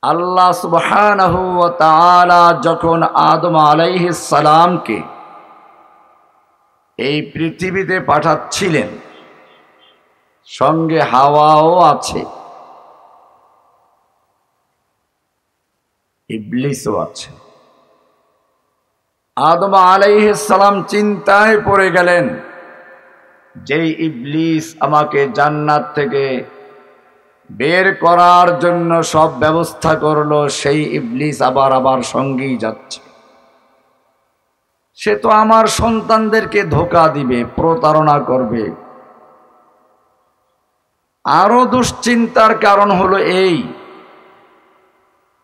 আল্লাহ সুবহানাহু ওয়া তাআলা যখন আদম আলাইহিস সালামকে এই পৃথিবীতে পাঠাচ্ছিলেন, সঙ্গে হাওয়াও আছে, ইবলিসও আছে। আদম আলাইহিস সালাম চিন্তায় পড়ে গেলেন, যেই ইবলিস আমাকে জান্নাত থেকে বের করার জন্য সব ব্যবস্থা করলো, সেই ইবলিস আবার আমার সঙ্গেই যাচ্ছে। সে তো আমার সন্তানদেরকে ধোঁকা দিবে, প্রতারণা করবে। আরো দুশ্চিন্তার কারণ হলো এই,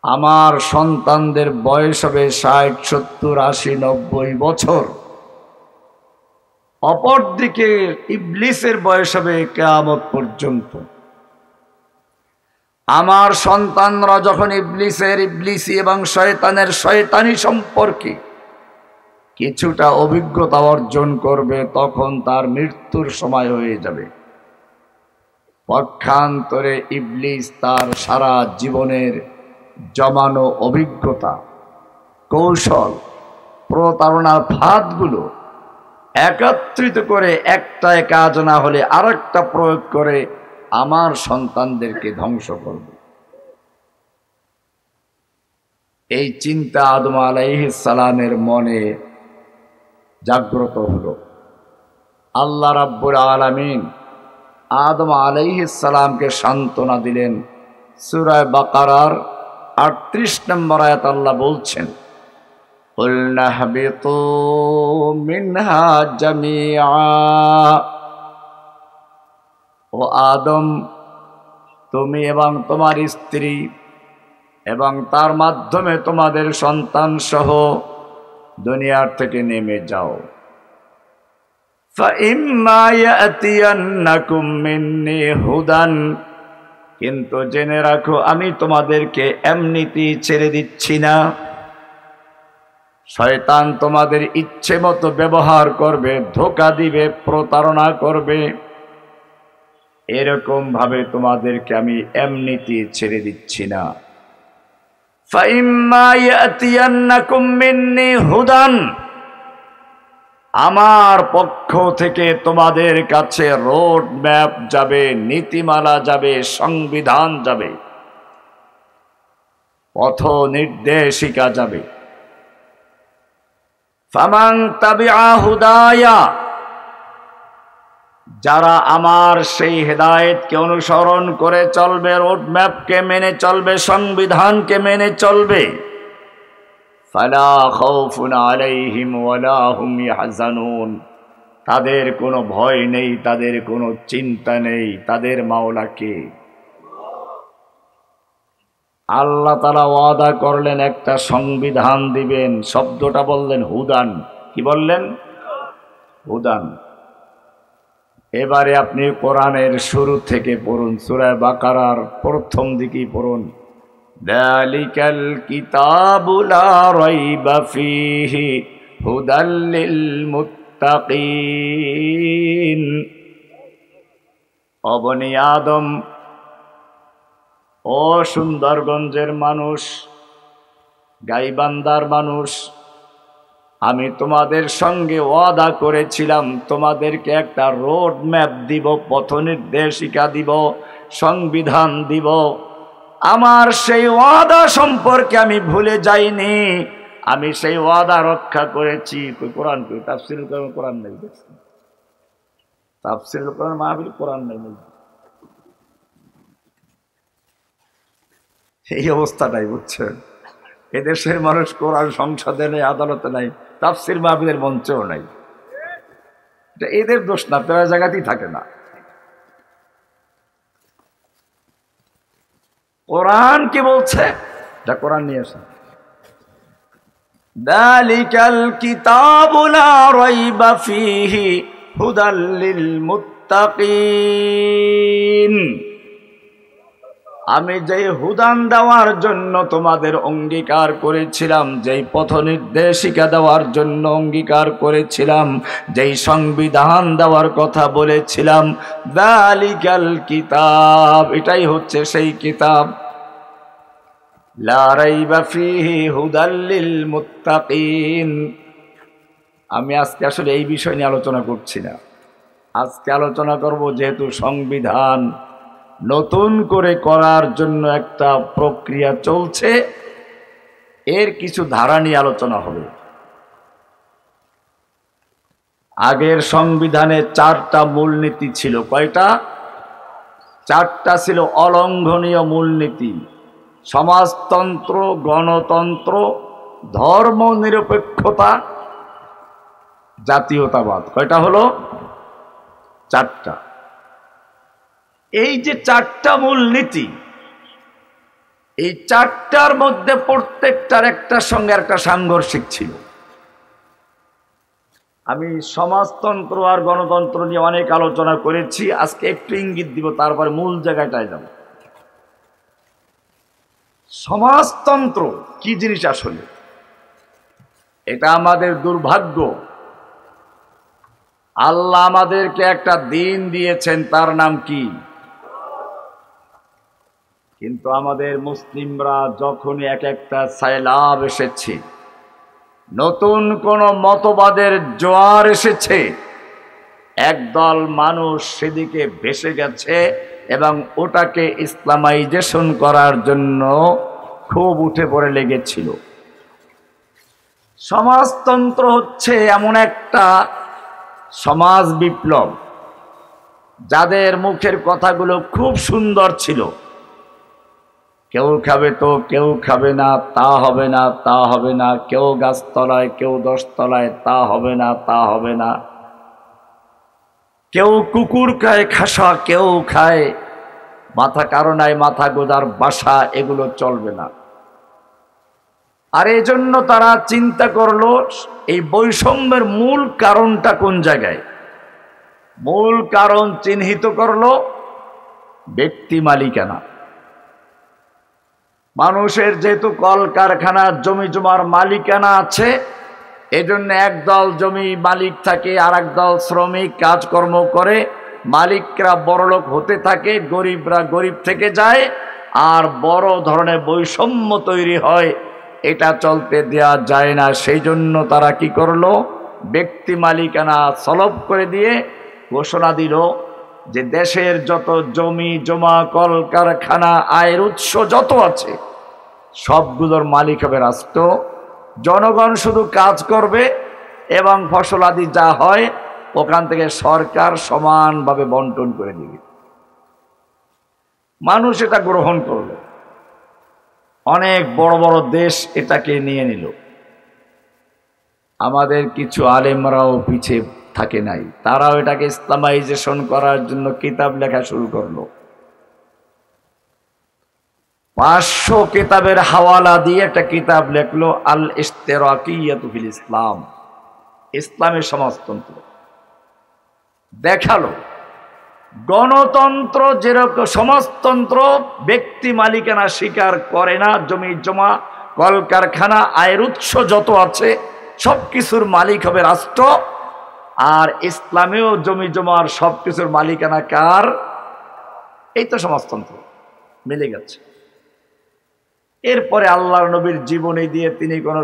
আমার সন্তানদের বয়স হবে 60, 70, 80, 90 বছর। অপরদিকে ইবলিসের বয়স হবে কিয়ামত পর্যন্ত। আমার সন্তানরা যখন ইবলিসি এবং শয়তানের শয়তানি সম্পর্কে কিছুটা অভিজ্ঞতা অর্জন করবে, তখন তার মৃত্যুর সময় হয়ে যাবে। পক্ষান্তরে ইবলিস তার সারা জীবনের জমানো অভিজ্ঞতা, কৌশল, প্রতারণার ফাঁদগুলো একত্রিত করে একটায় কাজ না হলে আরেকটা প্রয়োগ করে আমার সন্তানদেরকে ধ্বংস করবে। এই চিন্তা আদম আলাইহিস সালামের মনে জাগ্রত হলো। আল্লাহ রাব্বুল আলামিন আদম আলাইহিস সালামকে সান্ত্বনা দিলেন। সূরা বাকারার 38 নম্বর আয়াত আল্লাহ বলছেন, কুলনা হাবিতু মিনহা জামিআ। ও আদম, তুমি এবং তোমার স্ত্রী এবং তার মাধ্যমে তোমাদের সন্তান সহ দুনিয়ার থেকে নেমে যাও। ফাইম্মা ইয়াতিয়ান্নাকুম মিন্নি হুদান, কিন্তু জেনে রাখো আমি তোমাদেরকে এমনিতেই ছেড়ে দিচ্ছি না। শয়তান তোমাদের ইচ্ছে মতো ব্যবহার করবে, ধোঁকা দিবে, প্রতারণা করবে। এরকম ভাবে তোমাদেরকে আমি এমনিতেই ছেড়ে দিচ্ছি না। ফাইম্মা ইয়াতিয়ান্নাকুম মিন্নি হুদান, আমার পক্ষ থেকে তোমাদের কাছে রোড ম্যাপ যাবে, নীতিমালা যাবে, সংবিধান যাবে, পথ নির্দেশিকা যাবে। ফামান তাবিআ হুদায়া, যারা আমার সেই হেদায়েতকে অনুসরণ করে চলবে, রোড ম্যাপকে মেনে চলবে, সংবিধানকে মেনে চলবে, ফালা খাউফুন আলাইহিম ওয়ালা হুম ইয়াহজানুন, তাদের কোনো ভয় নেই, তাদের কোনো চিন্তা নেই। তাদের মাওলা কে? আল্লাহ তাআলা ওয়াদা করলেন একটা সংবিধান দিবেন। শব্দটা বললেন হুদান। কি বললেন? হুদান। এবারে আপনি কোরআনের শুরু থেকে পড়ুন, সূরা বাকারার প্রথম দিকেই পড়ুন। যালিকাল কিতাবু লা রাইবা ফীহি হুদাল লিল মুত্তাকিন। ও বনি আদম, ও সুন্দরগঞ্জের মানুষ, গাইবান্ধার মানুষ, আমি তোমাদের সঙ্গে ওয়াদা করেছিলাম তোমাদেরকে একটা রোড ম্যাপ দিব, পথ নির্দেশিকা দিব, সংবিধান দিব। আমার সেই ওয়াদা সম্পর্কে আমি ভুলে যাইনি, আমি সেই ওয়াদা রক্ষা করেছি। কোরআন কই তাফসীরুল কোরআন, কোরআন নেই, তাফসীরুল কোরআন মাহফিল, কোরআন নেই। এই অবস্থাটাই বুঝছেন। এদেশের মানুষ কোরআন সংসদে নেই, আদালতে নাই, তাফসীর মাহফিলের মঞ্চেও নাই। এটা এদের দোষ না, প্রায় জায়গাতেই থাকে না। কোরআন কি বলছে? যা কোরআন নিয়ে আসে, যালিকাল কিতাবু লা রাইবা ফীহি হুদাল লিল মুত্তাকিন। আমি যেই হুদান দেওয়ার জন্য তোমাদের অঙ্গীকার করেছিলাম, যেই পথ নির্দেশিকা দেওয়ার জন্য অঙ্গীকার করেছিলাম, যেই সংবিধান দেওয়ার কথা বলেছিলাম, যালিকাল কিতাব, এটাই হচ্ছে সেই কিতাব। লা রাইবা ফীহি হুদাল লিল মুত্তাকিন। আমি আজকে আসলে এই বিষয় নিয়ে আলোচনা করছি না। আজকে আলোচনা করব যেহেতু সংবিধান নতুন করে করার জন্য একটা প্রক্রিয়া চলছে, এর কিছু ধারা নিয়ে আলোচনা হবে। আগের সংবিধানে 4টা মূলনীতি ছিল। কয়টা? 4টা ছিল অলঙ্ঘনীয় মূলনীতি: সমাজতন্ত্র, গণতন্ত্র, ধর্মনিরপেক্ষতা, জাতীয়তাবাদ। কয়টা হলো? 4টা। এই যে 4টা মূলনীতি, এই 4টার মধ্যে প্রত্যেকটার একটার সঙ্গে একটা সাংঘর্ষিক ছিল। আমি সমাজতন্ত্র আর গণতন্ত্র নিয়ে অনেক আলোচনা করেছি, আজকে একটু ইঙ্গিত দিব, তারপরে মূল জায়গাটায় যাব। সমাজতন্ত্র কি জিনিস আসলে? এটা আমাদের দুর্ভাগ্য। আল্লাহ আমাদেরকে একটা দিন দিয়েছেন, তার নাম কি? কিন্তু আমাদের মুসলিমরা যখনই এক একটা সাইলাব এসেছে, নতুন কোন মতবাদের জোয়ার এসেছে, একদল মানুষ সেদিকে ভেসে গেছে এবং ওটাকে ইসলামাইজেশন করার জন্য খুব উঠে পড়ে লেগেছিল। সমাজতন্ত্র হচ্ছে এমন একটা সমাজ বিপ্লব, যাদের মুখের কথাগুলো খুব সুন্দর ছিল। কেউ খাবে তো কেউ খাবে না, তা হবে না, তা হবে না। কেউ গাছতলায়, কেউ 10 তলায়, তা হবে না, তা হবে না। কেউ কুকুর খায় খাসা, কেউ খায় মাথা কারণায় মাথা গোজার বাসা, এগুলো চলবে না। আর এই জন্য তারা চিন্তা করলো এই বৈষম্যের মূল কারণটা কোন জায়গায়। মূল কারণ চিহ্নিত করলো ব্যক্তি মালিকানা। মানুষের যেহেতু কলকারখানা, জমি জমার মালিকানা আছে, এজন্য একদল জমি মালিক থাকে, আর একদল শ্রমিক কাজকর্ম করে। মালিকরা বড়লোক হতে থাকে, গরিবরা গরিব থেকে যায়, আর বড় ধরনের বৈষম্য তৈরি হয়। এটা চলতে দেয়া যায় না। সেই জন্য তারা কি করলো? ব্যক্তি মালিকানা সলভ করে দিয়ে ঘোষণা দিল যে দেশের যত জমি জমা, কলকারখানা, আয়ের উৎস যত আছে, সবগুলোর মালিক হবে রাষ্ট্র। জনগণ শুধু কাজ করবে এবং ফসলাদি যা হয় ওখান থেকে সরকার সমানভাবে বন্টন করে দিবে। মানুষ এটা গ্রহণ করলো। অনেক বড় বড় দেশ এটাকে নিয়ে নিল। আমাদের কিছু আলেমরাও পিছিয়ে থাকে নাই, তারাও এটাকে ইসলামাইজেশন করার জন্য কিতাব লেখা শুরু করলো। 500 কিতাবের হাওয়ালা দিয়ে একটা কিতাব লেখলো, আল ইশতিরাকিয়াতু ফিল ইসলাম, ইসলামের সমাজতন্ত্র। দেখালো গণতন্ত্র যেরকম, সমাজতন্ত্র ব্যক্তি মালিকানা স্বীকার করে না। জমি জমা, কলকারখানা, আয়ের উৎস যত আছে সবকিছুর মালিক হবে রাষ্ট্র। আর ইসলামেও জমি জমার সবকিছুর মালিকানা কার? এই তো সমাজতন্ত্র, মিলে গেছে। এরপরে আল্লাহর নবীর জীবনী দিয়ে তিনি কোনো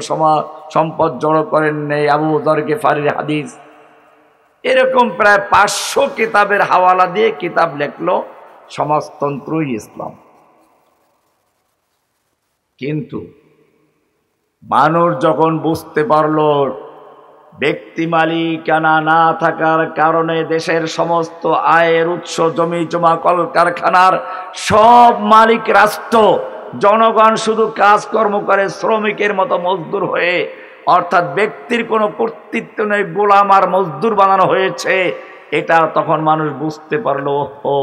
সম্পদ জড়ো করেন নেই। আবু যর গিফারির হাদিস, এরকম প্রায় 500 কিতাবের হাওয়ালা দিয়ে কিতাব লেখলো সমাজতন্ত্রই ইসলাম। কিন্তু মানুষ যখন বুঝতে পারলো ব্যক্তি মালিকানা না থাকার কারণে দেশের সমস্ত আয়ের উৎস, জমি জমা, কলকারখানার সব মালিক রাষ্ট্র, জনগণ শুধু কাজকর্ম করে শ্রমিকের মতো মজদুর হয়ে, অর্থাৎ ব্যক্তির কোনো কর্তৃত্ব নেই, গোলাম আর মজদুর বানানো হয়েছে। এটা তখন মানুষ বুঝতে পারলো, ও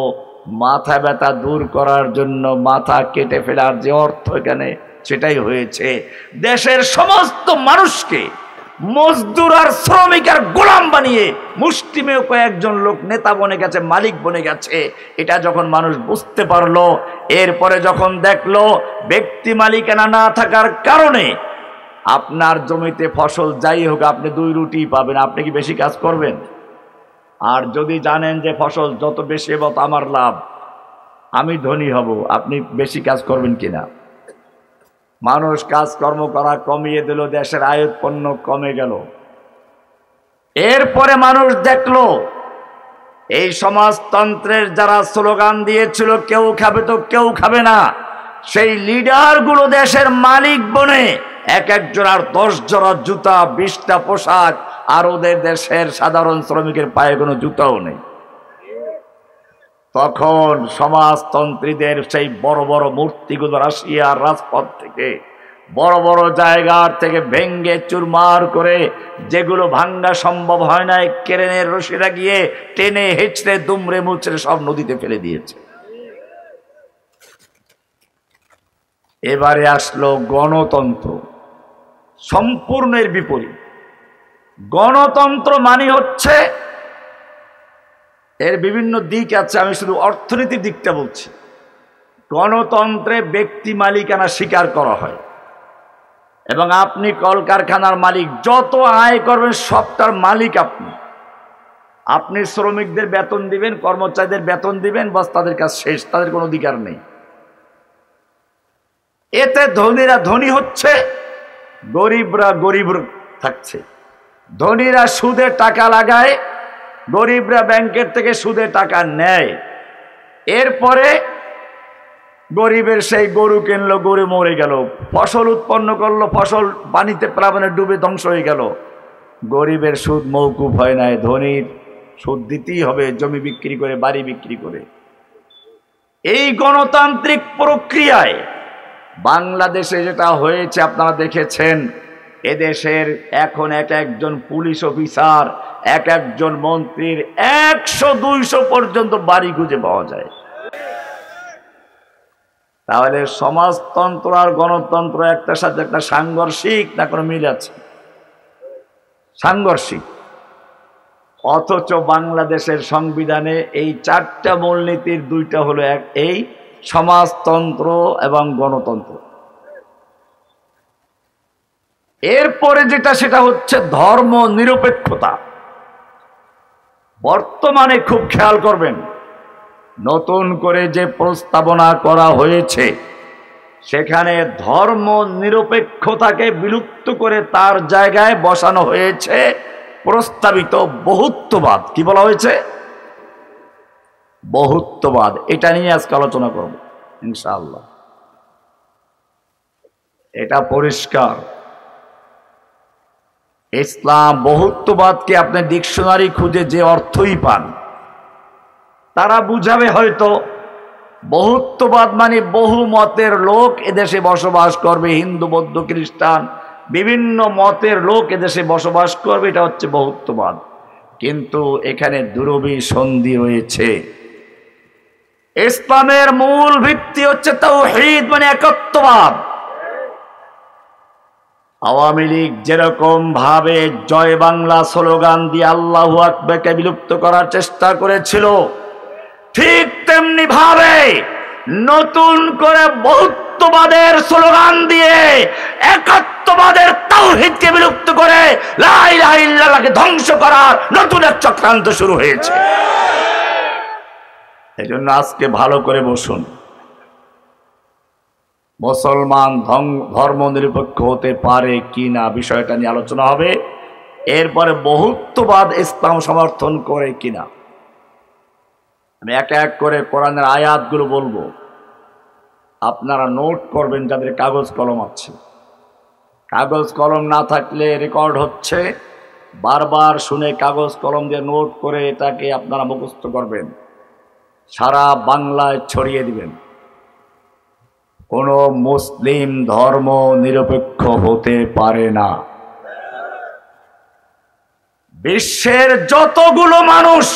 মাথা ব্যথা দূর করার জন্য মাথা কেটে ফেলার যে অর্থ এখানে, সেটাই হয়েছে। দেশের সমস্ত মানুষকে মজদুর আর শ্রমিক আর গোলাম বানিয়ে মুষ্টিমেয় কয়েকজন লোক নেতা বনে গেছে, মালিক বনে গেছে। এটা যখন মানুষ বুঝতে পারলো, এরপরে যখন দেখলো ব্যক্তি মালিকানা না থাকার কারণে আপনার জমিতে ফসল যাই হোক আপনি 2 রুটি পাবেন, আপনি কি বেশি কাজ করবেন? আর যদি জানেন যে ফসল যত বেশি হবে আমার লাভ, আমি ধনী হব, আপনি বেশি কাজ করবেন কিনা? মানুষ কাজকর্ম করা কমিয়ে দিল, দেশের আয় উৎপন্ন কমে গেল। এরপরে মানুষ দেখলো এই সমাজতন্ত্রের যারা স্লোগান দিয়েছিল কেউ খাবে তো কেউ খাবে না, সেই লিডারগুলো দেশের মালিক বনে এক একজন আর 10 জোড়া জুতা, 20টা পোশাক, আর ওদের দেশের সাধারণ শ্রমিকের পায়ে কোনো জুতাও নেই। তখন সমাজতন্ত্রীদের সেই বড় বড় মূর্তিগুলো রাশিয়ার রাজপথ থেকে, বড় বড় জায়গার থেকে ভেঙ্গে চুরমার করে, যেগুলো ভাঙ্গা সম্ভব হয় না, ক্রেনের রশিরা গিয়ে টেনে হেঁচড়ে দুমড়ে মুচড়ে সব নদীতে ফেলে দিয়েছে। এবারে আসলো গণতন্ত্র, সম্পূর্ণ এর বিপরীত। গণতন্ত্র মানে হচ্ছে, এর বিভিন্ন দিক আছে, আমি শুধু অর্থনীতির দিকটা বলছি। গণতন্ত্রে ব্যক্তি মালিকানা স্বীকার করা হয় এবং আপনি কলকারখানার মালিক, যত আয় করবেন সবটার মালিক আপনি। আপনি শ্রমিকদের বেতন দিবেন, কর্মচারীদের বেতন দিবেন, বাস তাদের কাজ শেষ, তাদের কোনো অধিকার নেই। এতে ধনীরা ধনী হচ্ছে, গরিবরা গরিব থাকছে। ধনীরা সুদে টাকা লাগায়, গরিবরা ব্যাংকের থেকে সুদে টাকা নেয়। এরপরে গরিবের সেই গরু কিনলো, গরু মরে গেল। ফসল উৎপন্ন করলো, ফসল পানিতে প্লাবনে ডুবে ধ্বংস হয়ে গেল। গরিবের সুদ মৌকুফ হয় নাই, ধনীর সুদ দিতেই হবে, জমি বিক্রি করে, বাড়ি বিক্রি করে। এই গণতান্ত্রিক প্রক্রিয়ায় বাংলাদেশে যেটা হয়েছে আপনারা দেখেছেন, এদেশের এখন এক একজন পুলিশ অফিসার, এক একজন মন্ত্রীর 100-200 পর্যন্ত বাড়ি খুঁজে পাওয়া যায়। তাহলে সমাজতন্ত্র আর গণতন্ত্র একটার সাথে একটা সাংঘর্ষিক না কোনো মিল আছে? সাংঘর্ষিক। অথচ বাংলাদেশের সংবিধানে এই 4টা মূলনীতির 2টা হলো এই সমাজতন্ত্র এবং গণতন্ত্র। এরপরে যেটা, সেটা হচ্ছে ধর্ম নিরপেক্ষতা। বর্তমানে খুব খেয়াল করবেন, নতুন করে যে প্রস্তাবনা করা হয়েছে সেখানে ধর্ম নিরপেক্ষতাকে বিলুপ্ত করে তার জায়গায় বসানো হয়েছে প্রস্তাবিত বহুত্ববাদ। কি বলা হয়েছে? বহুত্ববাদ। এটা নিয়ে আজকে আলোচনা করব ইনশাআল্লাহ। এটা পরিষ্কার, ইসলাম বহুত্ববাদকে আপনি ডিকশনারি খুঁজে যে অর্থই পান, তারা বুঝাবে হয়তো বহুত্ববাদ মানে বহু মতের লোক এদেশে বসবাস করবে, হিন্দু, বৌদ্ধ, খ্রিস্টান, বিভিন্ন মতের লোক এদেশে বসবাস করবে, এটা হচ্ছে বহুত্ববাদ। কিন্তু এখানে দুরভিসন্ধি রয়েছে। ইসলামের মূল ভিত্তি হচ্ছে তাওহীদ মানে একত্ববাদ। আওয়ামী লীগ যেরকম ভাবে জয় বাংলা স্লোগান দিয়ে আল্লাহু আকবারকে বিলুপ্ত করার চেষ্টা করেছিল, ঠিক তেমনি ভাবে নতুন করে বহুত্ববাদের স্লোগান দিয়ে একত্ববাদের তাওহীদকে বিলুপ্ত করে লা ইলাহা ইল্লাল্লাহকে ধ্বংস করার নতুন এক চক্রান্ত শুরু হয়েছে। এই জন্য আজকে ভালো করে বসুন। মুসলমান ধর্ম নিরপেক্ষ হতে পারে কি না বিষয়টা নিয়ে আলোচনা হবে। এরপরে বহুত্ববাদ ইসলাম সমর্থন করে কিনা আমি এক এক করে কোরআনের আয়াতগুলো বলবো, আপনারা নোট করবেন যাদের কাগজ কলম আছে। কাগজ কলম না থাকলে রেকর্ড হচ্ছে, বারবার শুনে কাগজ কলম দিয়ে নোট করে এটাকে আপনারা মুখস্থ করবেন, সারা বাংলায় ছড়িয়ে দিবেন। কোনো মুসলিম ধর্ম নিরপেক্ষ হতে পারে না। বিশ্বের যতগুলো মানুষ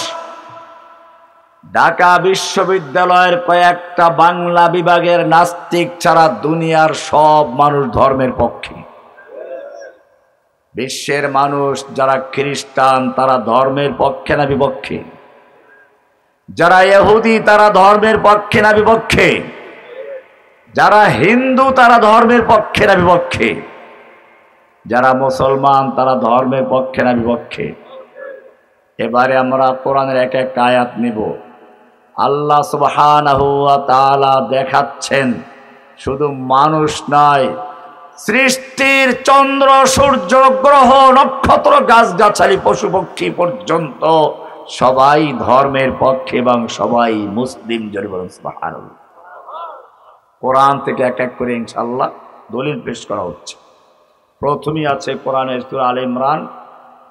ঢাকা বিশ্ববিদ্যালয়ের কয়েকটা বাংলা বিভাগের নাস্তিক ছাড়া দুনিয়ার সব মানুষ ধর্মের পক্ষে। বিশ্বের মানুষ যারা খ্রিস্টান তারা ধর্মের পক্ষে না বিপক্ষে? যারা ইহুদি তারা ধর্মের পক্ষে না বিপক্ষে? যারা হিন্দু তারা ধর্মের পক্ষে না বিপক্ষে? যারা মুসলমান তারা ধর্মের পক্ষে না বিপক্ষে? এবারে আমরা কোরআনের এক এক আয়াত নিব। আল্লাহ সুবহানাহু ওয়া তাআলা দেখাচ্ছেন শুধু মানুষ নয়, সৃষ্টির চন্দ্র সূর্য গ্রহ নক্ষত্র গাছগাছালি পশু পক্ষী পর্যন্ত সবাই ধর্মের পক্ষে এবং সবাই মুসলিম। জোরে বলুন সুবহানাল্লাহ। কোরআন থেকে এক এক করে ইনশাআল্লাহ দলিল পেশ করা হচ্ছে। প্রথমেই আছে কোরআনের সূরা আলে ইমরান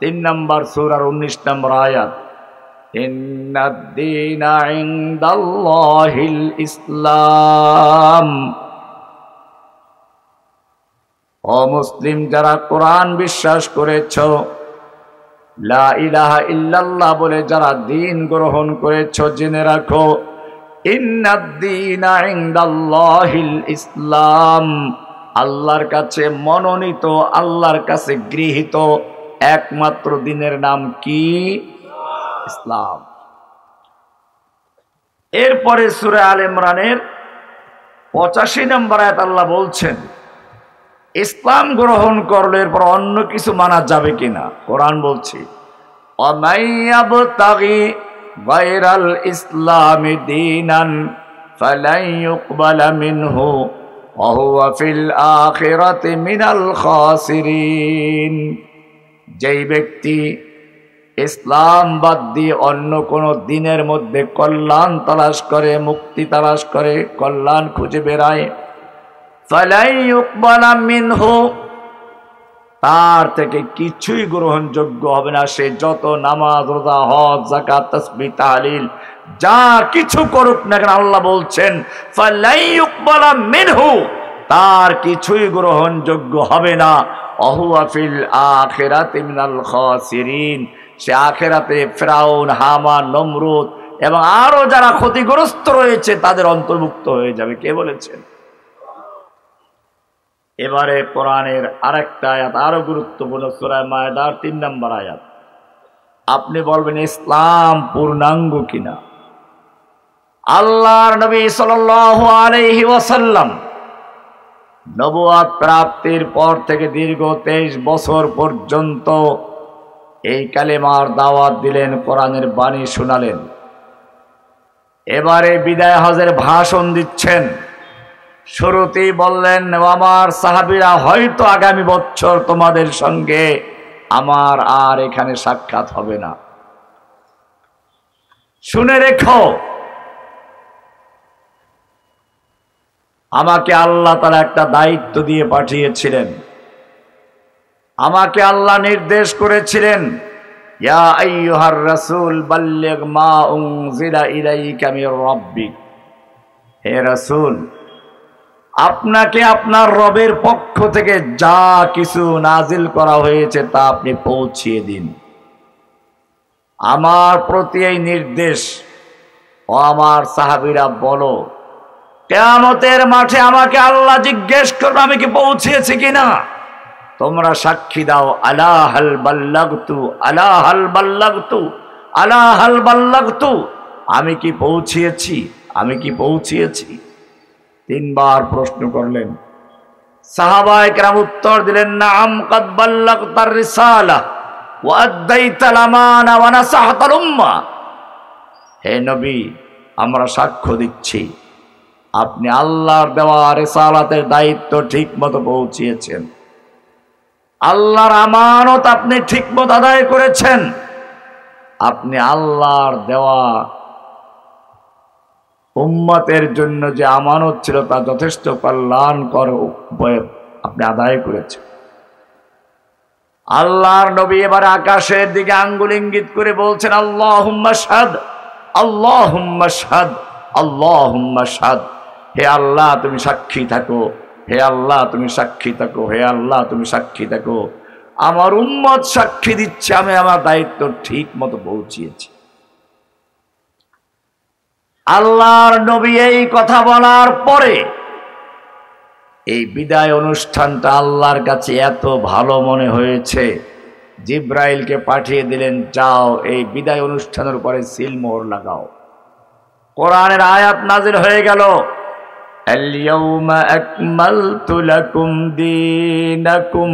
3 নম্বর সূরার 19 নম্বর আয়াত, ইন্নাদ-দীনা ইনদাল্লাহিল ইসলাম। ও মুসলিম যারা কোরআন বিশ্বাস করেছ, লা ইলাহা ইল্লাল্লাহ বলে যারা দ্বীন গ্রহণ করেছ, জেনে রাখো ইন্নাদ-দীনা ইনদাল্লাহিল ইসলাম, আল্লাহর কাছে মনোনীত, আল্লাহর কাছে গৃহীত একমাত্র দিনের নাম কি? ইসলাম। এরপরে সূরা আলে ইমরানের 85 নম্বর আয়াত আল্লাহ বলছেন ইসলাম গ্রহণ করলে এরপর অন্য কিছু মানা যাবে কিনা। কোরআন বলছে ওয়ামাইয়াবতাগি গায়রাল ইসলামি দীনান ফালান ইউকবালা মিনহু ওয়া হুয়া ফিল আখিরাতি মিনাল খাসিরিন। যেই ব্যক্তি ইসলাম বাদ দিয়ে অন্য কোনো দিনের মধ্যে কল্যাণ তালাশ করে, মুক্তি তালাশ করে, কল্যাণ খুঁজে বেড়ায়, ফালাই ইউকবালা মিনহু, তার থেকে কিছুই গ্রহণযোগ্য হবে না। সে যত নামাজ রোজা হজ যাকাত তাসবিহ তাহলিল যা কিছু করুক না কেন, আল্লাহ বলছেন ফালাই ইউকবালা মিনহু, তার কিছুই গ্রহণযোগ্য হবে না। ওহুয়া ফিল আখিরাতি মিনাল খাসিরিন, সে আখিরাতে ফিরাউন, হামান, নমরুদ এবং আরো যারা ক্ষতিগ্রস্ত রয়েছে তাদের অন্তর্ভুক্ত হয়ে যাবে। কে বলেছেন? এবারে কোরআনের আরেকটা আয়াত আরো গুরুত্বপূর্ণ, সূরা মায়েদার 3 নম্বর আয়াত। আপনি বলবেন ইসলাম পূর্ণাঙ্গ কিনা? আল্লাহর নবী সাল্লাল্লাহু আলাইহি ওয়াসাল্লাম নবুয়ত প্রাপ্তির পর থেকে দীর্ঘ 23 বছর পর্যন্ত এই কালেমার দাওয়াত দিলেন, কোরআনের বাণী শোনালেন। এবারে বিদায় হজের ভাষণ দিচ্ছেন। শুরুতেই বললেন আমার সাহাবীরা হয়তো আগামী বছর তোমাদের সঙ্গে আমার আর এখানে সাক্ষাৎ হবে না। শুনে রেখো, আমাকে আল্লাহ তাআলা একটা দায়িত্ব দিয়ে পাঠিয়েছিলেন। আমাকে আল্লাহ নির্দেশ করেছিলেন ইয়া আইয়ুহার রাসূল বাল্লিগ মা উনজিলা ইলাইকা মির রাব্বিক, হে রাসূল আপনাকে আপনার রবের পক্ষ থেকে যা কিছু নাজিল করা হয়েছে তা আপনি পৌঁছিয়ে দিন। আমার প্রতি এই নির্দেশ। ও আমার সাহাবীরা বলো, কিয়ামতের মাঠে আমাকে আল্লাহ জিজ্ঞেস করবে আমি কি পৌঁছিয়েছি কিনা? তোমরা সাক্ষী দাও, আলা হাল বাল্লাগতু, আলা হাল বাল্লাগতু, আলা হাল বাল্লাগতু, আমি কি পৌঁছিয়েছি, আমি কি পৌঁছিয়েছি? 3 বার প্রশ্ন করলেন। সাহাবায়ে কেরাম উত্তর দিলেন নাআম কাদ বাল্লাগতার রিসালাহ ওয়া আদাইতাল আমানা ওয়া নাসাহতাল উম্মাহ। হে নবী, আমরা সাক্ষ্য দিচ্ছি আপনি আল্লাহর দেওয়া রিসালাতের দায়িত্ব ঠিকমতো পৌঁছিয়েছেন, আল্লাহর আমানত আপনি ঠিকমতো আদায় করেছেন, আপনি আল্লাহর দেওয়া উম্মতের জন্য যে আমানত ছিল তা যথেষ্ট কল্যাণকর উপায়ে আপনি আদায় করেছেন। আল্লাহর নবী এবার আকাশের দিকে আঙ্গুল ইঙ্গিত করে বলছেন আল্লাহুম্মা শাহাদ, আল্লাহুম্মা শাহাদ, আল্লাহুম্মা শাহাদ। হে আল্লাহ তুমি সাক্ষী থাকো, হে আল্লাহ তুমি সাক্ষী থাকো, হে আল্লাহ তুমি সাক্ষী থাকো। আমার উম্মত সাক্ষী দিচ্ছে আমি আমার দায়িত্ব ঠিক মতো পৌঁছিয়েছি। আল্লাহর নবী এই কথা বলার পরে এই বিদায় অনুষ্ঠানটা আল্লাহর কাছে এত ভালো মনে হয়েছে, জিব্রাইলকে পাঠিয়ে দিলেন, যাও এই বিদায় অনুষ্ঠানের উপরে সিলমোহর লাগাও। কোরআনের আয়াত নাজিল হয়ে গেল, আল-ইয়াওমা আকমালতু লাকুম দীনাকুম,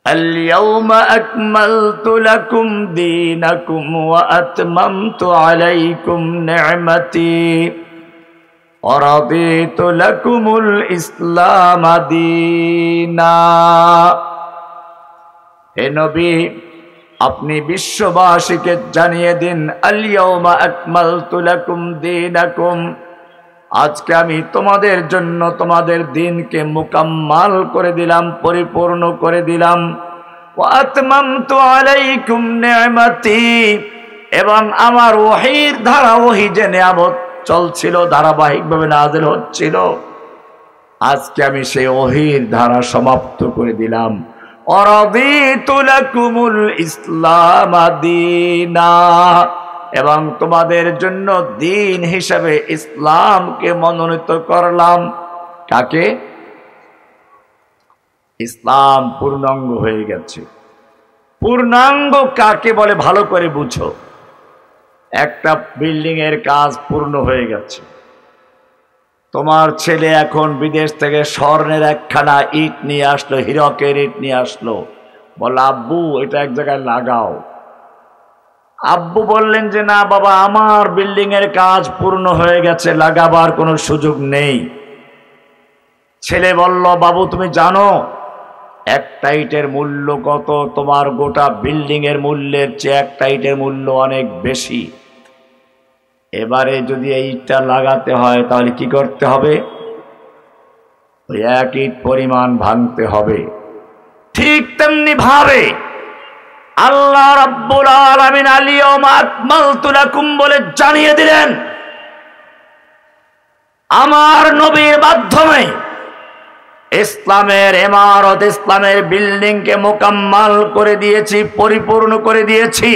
আল-ইয়াওমা আকমালতু লাকুম দীনাকুম ওয়া আতমামতু আলাইকুম নি'মাতি ওয়ারাদিতু লাকুমুল ইসলাম দীনা। হে নবী, আপনি বিশ্ববাসীকে জানিয়ে দিন, আল ইয়াউমা আকমালতু লাকুম দীনাকুম, আজকে আমি তোমাদের জন্য তোমাদের দিনকে মুকাম্মাল করে দিলাম, পরিপূর্ণ করে দিলাম। ওয়া আতমামতু আলাইকুম নি'মাতি, এবং আমার ওহীর ধারা, ওহী যে নিয়ামত চলছিল, ধারাবাহিকভাবে নাযিল হচ্ছিল, আজকে আমি সেই ওহীর ধারা সমাপ্ত করে দিলাম। ওয়ারাদিতু লাকুমুল ইসলাম দীনা, এবং তোমাদের জন্য দিন হিসাবে ইসলামকে মনোনীত করলাম। কাকে? ইসলাম পূর্ণাঙ্গ হয়ে গেছে। পূর্ণাঙ্গ কাকে বলে ভালো করে বুঝো। একটা বিল্ডিং এর কাজ পূর্ণ হয়ে গেছে, তোমার ছেলে এখন বিদেশ থেকে স্বর্ণের একখানা ইট নিয়ে আসলো, হীরকের ইট নিয়ে আসলো, বলল আব্বু এটা এক জায়গায় লাগাও। আব্বু বললেন যে না বাবা, আমার বিল্ডিং এর কাজ পূর্ণ হয়ে গেছে, লাগাবার কোনো সুযোগ নেই। ছেলে বলল বাবু তুমি জানো একটা ইটের মূল্য কত? তোমার গোটা বিল্ডিং এর মূল্যের চেয়ে একটা ইটের মূল্য অনেক বেশি। এবারে যদি এই ইটটা লাগাতে হয় তাহলে কি করতে হবে? ওই এক ইট পরিমাণ ভাঙতে হবে। ঠিক তেমনি ভাবে আল্লাহ রাব্বুল আলামিন আল ইয়াউমা আকমালতু লাকুম বলে জানিয়ে দিলেন, আমার নবীর মাধ্যমে ইসলামের ইমারত, ইসলামের বিল্ডিংকে মোকাম্মাল করে দিয়েছি, পরিপূর্ণ করে দিয়েছি।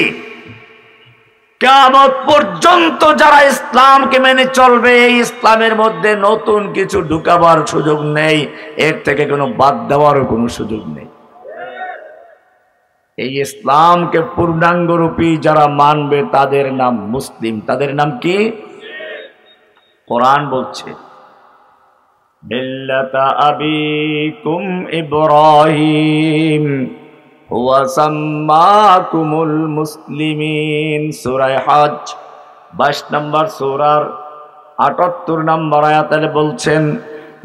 কিয়ামত পর্যন্ত যারা ইসলামকে মেনে চলবে, এই ইসলামের মধ্যে নতুন কিছু ঢুকাবার সুযোগ নেই, এর থেকে কোনো বাদ দেওয়ারও কোনো সুযোগ নেই। এই ইসলামকে পূর্ণাঙ্গরূপী যারা মানবে তাদের নাম মুসলিম। তাদের নাম কি? কোরআন বলছে মিল্লাতা আবিকুম ইব্রাহিম হুয়া সাম্মাকুমুল মুসলিমিন। সূরা হজ 22 নম্বর সূরার 78 নম্বর আয়াতে বলছেন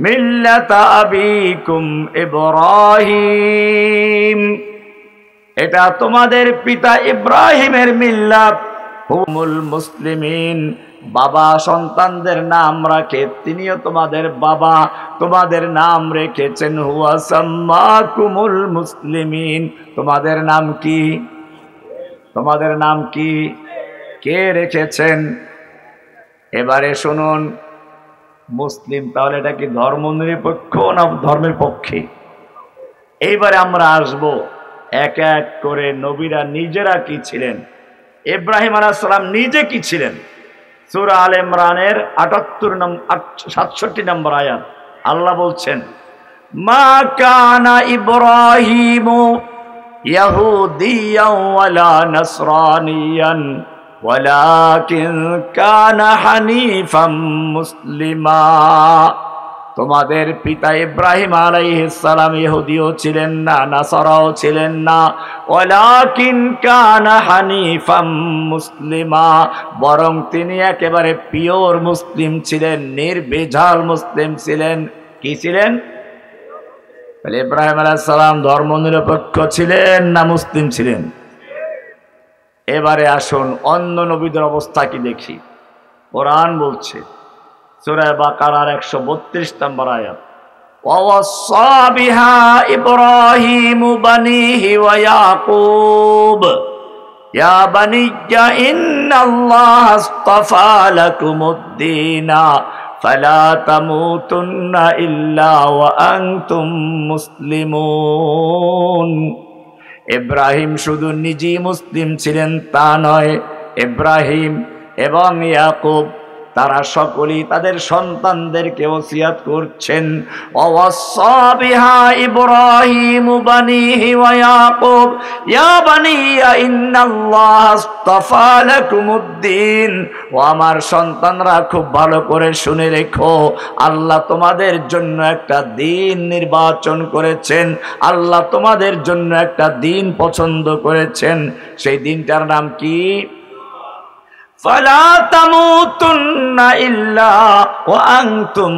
মিল্লাতা আবিকুম ইব্রাহিম, এটা তোমাদের পিতা ইব্রাহিমের মিল্লাত। হুমুল মুসলিমিন, বাবা সন্তানদের নাম রাখে, তিনিও তোমাদের বাবা, তোমাদের নাম রেখেছেন হুয়া সাম্মাকুমুল মুসলিমিন। তোমাদের নাম কি? তোমাদের নাম কি? কে রেখেছেন? এবারে শুনুন, মুসলিম তাহলে এটা কি ধর্ম নিরপেক্ষ না ধর্মের পক্ষে? এইবারে আমরা আসবো এক এক করে নবীরা নিজেরা কি ছিলেন। ইব্রাহিম আলাইহিস সালাম নিজে কি ছিলেন? সূরা আলে ইমরানের 67 নম্বর আয়াত আল্লাহ বলছেন মা কানা ইব্রাহিমু ইয়াহুদিয়ান ওয়ালা নাসরানিয়ান ওয়ালাকিন কানা হানিফাম মুসলিমা। তোমাদের পিতা ইব্রাহিম আলাইহিস সালাম ইহুদিও ছিলেন না, নাসারাও ছিলেন না, ওয়ালাকিন কানা হানিফাম মুসলিমা, বরং তিনি একেবারে পিওর মুসলিম ছিলেন, নির্ভেজাল মুসলিম ছিলেন। কি ছিলেন? তাহলে ইব্রাহিম আলাইহিস সালাম ধর্মনিরপেক্ষ ছিলেন না মুসলিম ছিলেন? এবারে আসুন অন্য নবীদের অবস্থা কি দেখি। কোরআন বলছে সূরা বাকারার 132 নম্বর আয়াত ওয়াওয়াসা বিহা ইব্রাহিমু বানিহি ওয়া ইয়াকুব ইয়া বানিয়্যা ইন্নাল্লাহা আসতাফা লাকুমুদ-দীনা ফালা তামুতুন্না ইল্লা ওয়া আনতুম মুসলিমুন। ইব্রাহিম শুধু নিজেই মুসলিম ছিলেন তা নয়, ইব্রাহিম এবং ইয়াকুব তারা সকলেই তাদের সন্তানদেরকে ওসিয়াত করছেন ওয়াসা বিহা ইব্রাহিমু বানিহি ওয়া ইয়াকুব ইয়া বানিয়া ইন্নাল্লাহা আসতাফা লাকুমুদ-দীন। ও আমার সন্তানরা খুব ভালো করে শুনে রেখো, আল্লাহ তোমাদের জন্য একটা দিন নির্বাচন করেছেন, আল্লাহ তোমাদের জন্য একটা দিন পছন্দ করেছেন। সেই দিনটার নাম কি? ফালা তামুতুন্না ইল্লা ওয়া আনতুম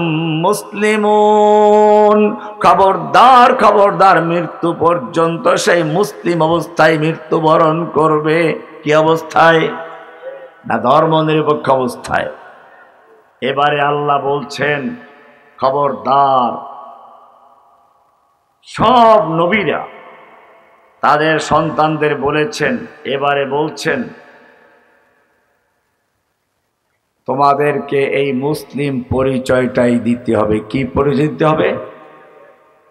মুসলিমুন, খবরদার খবরদার মৃত্যু পর্যন্ত সেই মুসলিম অবস্থায় মৃত্যুবরণ করবে। কি অবস্থায়? না ধর্মনিরপেক্ষ অবস্থায়। এবারে আল্লাহ বলছেন খবরদার, সব নবীরা তাদের সন্তানদের বলেছেন, এবারে বলছেন তোমাদেরকে এই মুসলিম পরিচয়টাই দিতে হবে। কি পরিচয় দিতে হবে?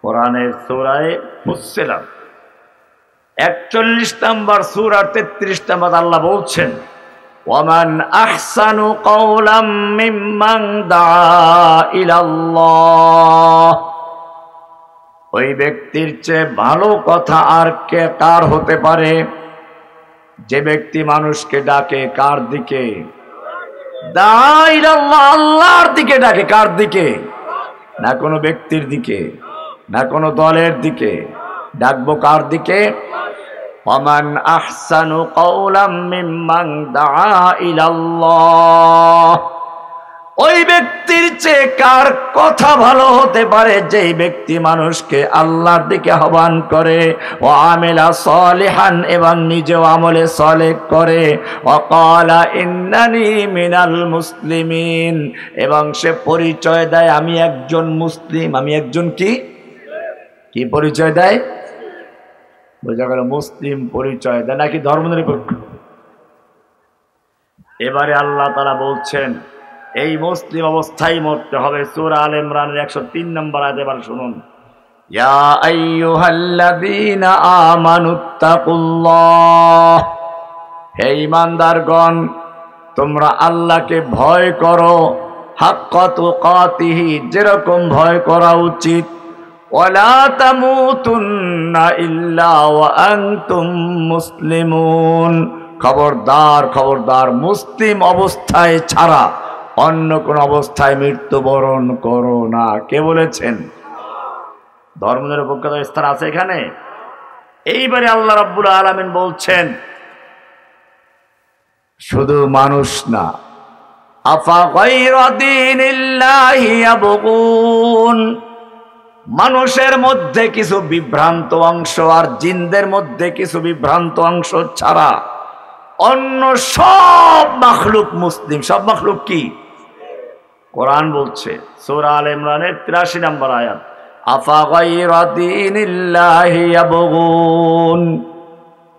কোরআনের সূরায়ে ফুসসিলাত 41 নম্বর সূরার 33 নম্বর আল্লাহ বলছেন, ওয়ামান আহসানু কাওলাম মিম্মান দাআ ইলাল্লাহ, ওই ব্যক্তির চেয়ে ভালো কথা আর কে কার হতে পারে? যে ব্যক্তি মানুষকে ডাকে কার দিকে? দাআ ইলাল্লাহ, আল্লাহর দিকে ডাকে। কার দিকে? না কোনো ব্যক্তির দিকে, না কোনো দলের দিকে, ডাকবো কার দিকে? ওয়ামান আহসানু কাওলাম মিম্মান দাআ ইলাল্লাহ, ওই ব্যক্তির চেয়ে কার কথা ভালো হতে পারে? যেই ব্যক্তি মানুষকে আল্লাহর দিকে আহ্বান করে, ও আমিলা সালিহান, এবং নিজেও আমলে সালেহ করে, ওয়া ক্বালা ইন্নানি মিনাল মুসলিমিন, এবং সে পরিচয় দেয় আমি একজন মুসলিম। আমি একজন কি কি পরিচয় দেয়? বোঝা গেল মুসলিম পরিচয় দেয়, নাকি ধর্মনিরপেক্ষ? এবারে আল্লাহ তাআলা বলছেন এই মুসলিম অবস্থায় মরতে হবে। সূরা আলে ইমরানের 103 নম্বর আয়াত এবার শুনুন, ইয়া আইয়ুহাল্লাযীনা আমানুত্তাকুল্লাহ, হে ঈমানদারগণ তোমরা আল্লাহকে ভয় করো, হাক্কা তুকাতিহি, যেরকম ভয় করা উচিত, ওয়ালা তামুতুন্না ইল্লা ওয়া আনতুম মুসলিমুন, খবরদার খবরদার মুসলিম অবস্থায় ছাড়া অন্য কোন অবস্থায় মৃত্যুবরণ করো না। কে বলেছেন? ধর্মনিরপেক্ষতার স্থান আছে এখানে। এইবারে আল্লাহ রাব্বুল আলামিন বলছেন শুধু মানুষ না, আফা গায়রা দীনিল্লাহি ইয়াবগুন, মানুষের মধ্যে কিছু বিভ্রান্ত অংশ আর জিনদের মধ্যে কিছু বিভ্রান্ত অংশ ছাড়া অন্য সব মাখলুক মুসলিম। সব মাখলুক কি? কোরআন বলছে সূরা আলে ইমরানের 83 নম্বর আয়াত, আফা গায়রা দীনিল্লাহি ইয়াবগুন,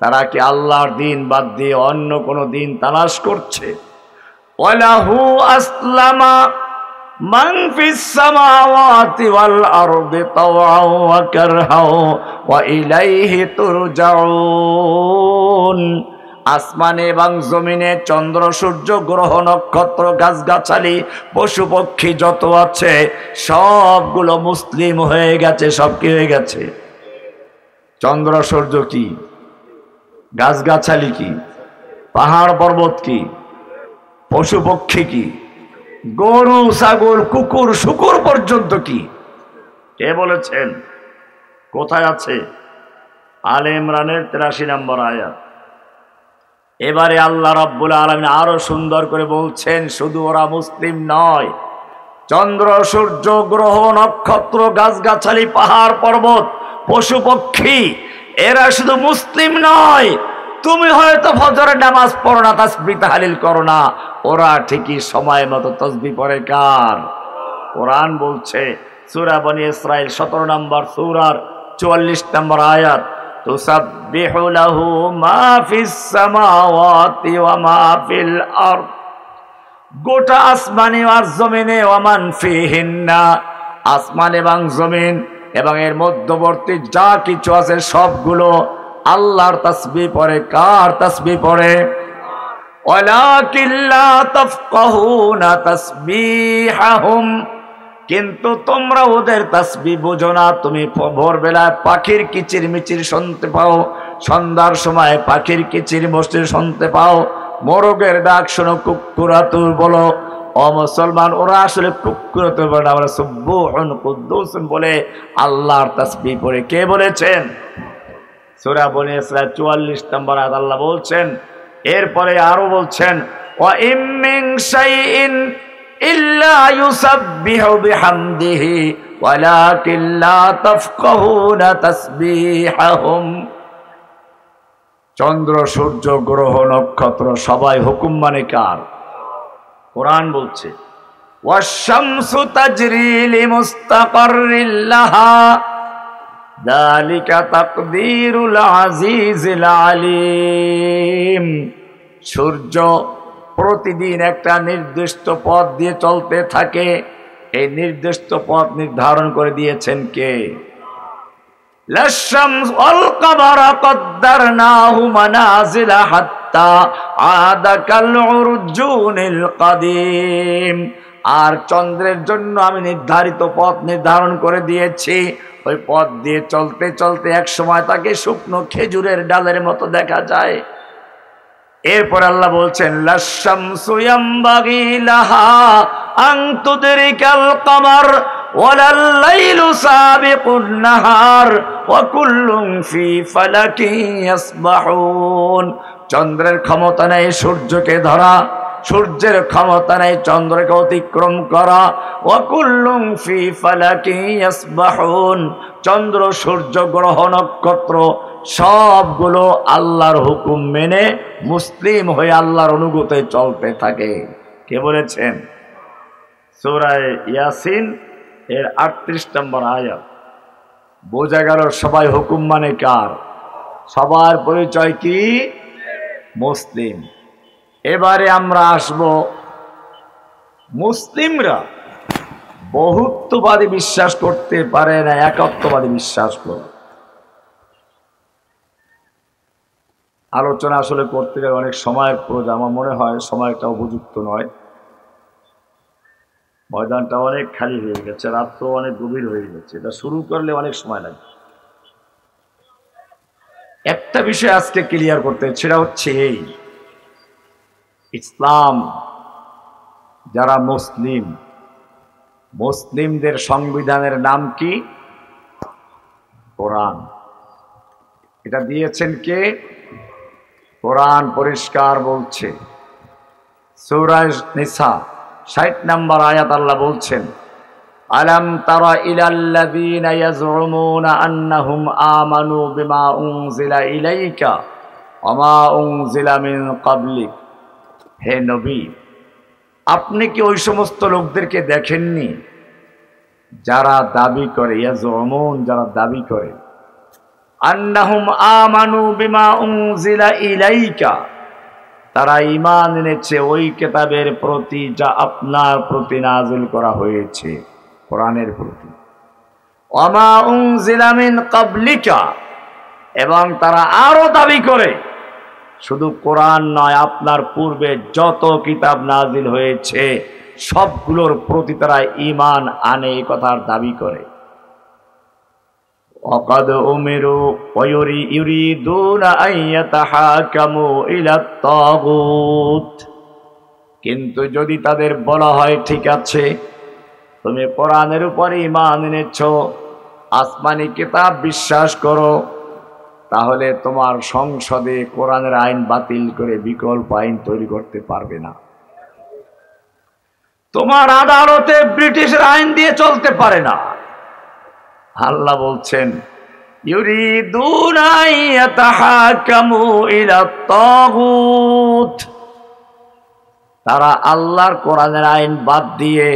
তারা কি আল্লাহর দ্বীন বাদ দিয়ে অন্য কোন দ্বীন তালাশ করছে? ওয়ালাহু আসলামা মান ফিস সামাওয়াতি ওয়াল আরদি তাওআন ওয়া কারহাও ওয়া ইলাইহি তুরজাউন, আসমানে এবং জমিনে চন্দ্র সূর্য গ্রহ নক্ষত্র গাছগাছালি পশু পক্ষী যত আছে সবগুলো মুসলিম হয়ে গেছে। সব কি হয়ে গেছে? চন্দ্র সূর্য কি? গাছগাছালি কি? পাহাড় পর্বত কি? পশু পক্ষী কি? গরু ছাগল কুকুর শুকুর পর্যন্ত কি? কে বলেছেন? কোথায় আছে? আলে ইমরানের 83 নম্বর আয়াত। এবারে আল্লাহ রাব্বুল আলামিন আরো সুন্দর করে বলছেন শুধু ওরা মুসলিম নয়, চন্দ্র সূর্য গ্রহ নক্ষত্র গাছগাছালি পাহাড় পর্বত পশু পক্ষী এরা শুধু মুসলিম নয়। তুমি হয়তো ফজরের নামাজ পড়ো না, তাসবিহ তাহলিল করো না, ওরা ঠিকই সময় মতো তাসবিহ পড়ে। কার? কোরআন বলছে সূরা বনী ইসরাইল 17 নম্বর সূরার 44 নম্বর আয়াত, তুসাব্বিহু লাহু মা ফিস সামাওয়াতি ওয়া মা ফিল আরদ, গোটা আসমানে আর জমিনে, ওয়া মান ফিহিন্না, আসমান এবং জমিন এবং এর মধ্যবর্তী যা কিছু আছে সবগুলো আল্লাহর তাসবিহ পড়ে। কার তাসবিহ পড়ে? ওয়ালাকিন লা তাফকাহুনা তাসবিহাহুম, কিন্তু তোমরা ওদের তাসবিহ বুঝো না। তুমি ভোরবেলায় পাখির কিচিরমিচির শুনতে পাও, সন্ধ্যার সময় পাখির কিচিরমিচির শুনতে পাও, মোরগের ডাক শোনো, কুক্কুরাতুর বলো। ও মুসলমান, ওরা আসলে কুক্কুরাতুর বলে, আমরা সুবহুন কুদ্দুসুন বলে আল্লাহর তাসবিহ পড়ে। কে বলেছেন? সূরা বনী ইসরাইল 44 নম্বর আয়াত আল্লাহ বলছেন। এরপরে আরো বলছেন, ওয়া ইম মিন শাইইন ইল্লা ইউসাব্বিহু বিহামদিহি ওয়ালাকিন লা তাফকাহুনা তাসবিহাহুম। চন্দ্র, সূর্য, গ্রহ, নক্ষত্র সবাই হুকুম মানে কার? কোরআন বলছে ওয়াশ-শামসু তাজরি লিমুস্তাকাররিন লাহা যালিকা তাকদীরুল আজিজিল আলীম। সূর্য প্রতিদিন একটা নির্দিষ্ট পথ দিয়ে চলতে থাকে। এই নির্দিষ্ট পথ নির্ধারণ করে দিয়েছেন কে? লাশ-শামসু ওয়াল কামারা কদ্দারনাহু মানাজিলা হাত্তা আদা কাল উরজুনিল কাদিম। আর চন্দ্রের জন্য আমি নির্ধারিত পথ নির্ধারণ করে দিয়েছি। ওই পথ দিয়ে চলতে চলতে এক সময় তাকে শুকনো খেজুরের ডালের মতো দেখা যায়। এরপর আল্লাহ বলছেন লাশ-শামসু ইয়ামবাগি লাহা আন তুদরিকাল কামার ওয়ালাল লাইলু সাবিকুন নাহার ওয়া কুল্লুন ফি ফালাকিন ইয়াসবাহুন। চন্দ্রের ক্ষমতা নেই সূর্যকে ধরা, সূর্যের ক্ষমতা নেই চন্দ্রকে অতিক্রম করা। ওয়া কুল্লুন ফি ফালাকিন ইয়াসবাহুন। চন্দ্র, সূর্য, গ্রহ, নক্ষত্র সবগুলো আল্লাহর হুকুম মেনে মুসলিম হয়ে আল্লাহর অনুগতে চলতে থাকে। কে বলেছেন? সূরা ইয়াসিন এর 38 নম্বর আয়াত। বোঝা গেল সবাই হুকুম মানে কার? সবার পরিচয় কি? মুসলিম। এবারে আমরা আসব, মুসলিমরা বহুত্ববাদী বিশ্বাস করতে পারে না, একত্ববাদী বিশ্বাস করে। আলোচনা আসলে করতে গেলে অনেক সময়ের প্রয়োজন। আমার মনে হয় সময়টা উপযুক্ত নয়। ময়দানটা অনেক খালি হয়ে গেছে, রাত্র অনেক গভীর হয়ে গেছে। এটা শুরু করলে অনেক সময় লাগে। একটা বিষয় আজকে ক্লিয়ার করতে, সেটা হচ্ছে এই, ইসলাম যারা মুসলিম, মুসলিমদের সংবিধানের নাম কি? কোরআন। এটা দিয়েছেন কে? কোরআন পরিষ্কার বলছে। সূরা নিসা 60 নম্বর আয়াত আল্লাহ বলছেন আলাম তারা ইলাল্লাযীনা ইয়াজউমুনা আন্নাহুম আমানু বিমা উনজিলা ইলাইকা ওয়া মা উনজিলা মিন ক্বাবলিক। হে নবী, আপনি কি ওই সমস্ত লোকদেরকে দেখেননি যারা দাবি করে, ইয়াজউমুন যারা দাবি করে, আন্নাহুম আমানু বিমা উনজিলা ইলাইকা তারা ঈমান এনেছে ওই কিতাবের প্রতি যা আপনার প্রতি নাযিল করা হয়েছে, কোরআনের প্রতি। ওয়া মা উনজিলা মিন ক্বাবলিকা, এবং তারা আরো দাবি করে শুধু কোরআন নয়, আপনার পূর্বে যত কিতাব নাযিল হয়েছে সবগুলোর প্রতি তারা ঈমান আনে, এই কথার দাবি করে। وقد أمروا ويريدون أن يتحاكموا إلى الطاغوت। কিন্তু যদি তাদের বলা হয় ঠিক আছে তুমি কোরআনের উপর ঈমান এনেছো, আসমানি কিতাব বিশ্বাস করো, তাহলে তোমার সংসদে কোরআনের আইন বাতিল করে বিকল্প আইন তৈরি করতে পারবে না। তোমার আদালতে ব্রিটিশের আইন দিয়ে চলতে পারে না। আল্লাহ বলছেন ইউরিদুনা ইয়াতাহাকামু ইলা তাগুত, তারা আল্লাহর কোরআনের আইন বাদ দিয়ে,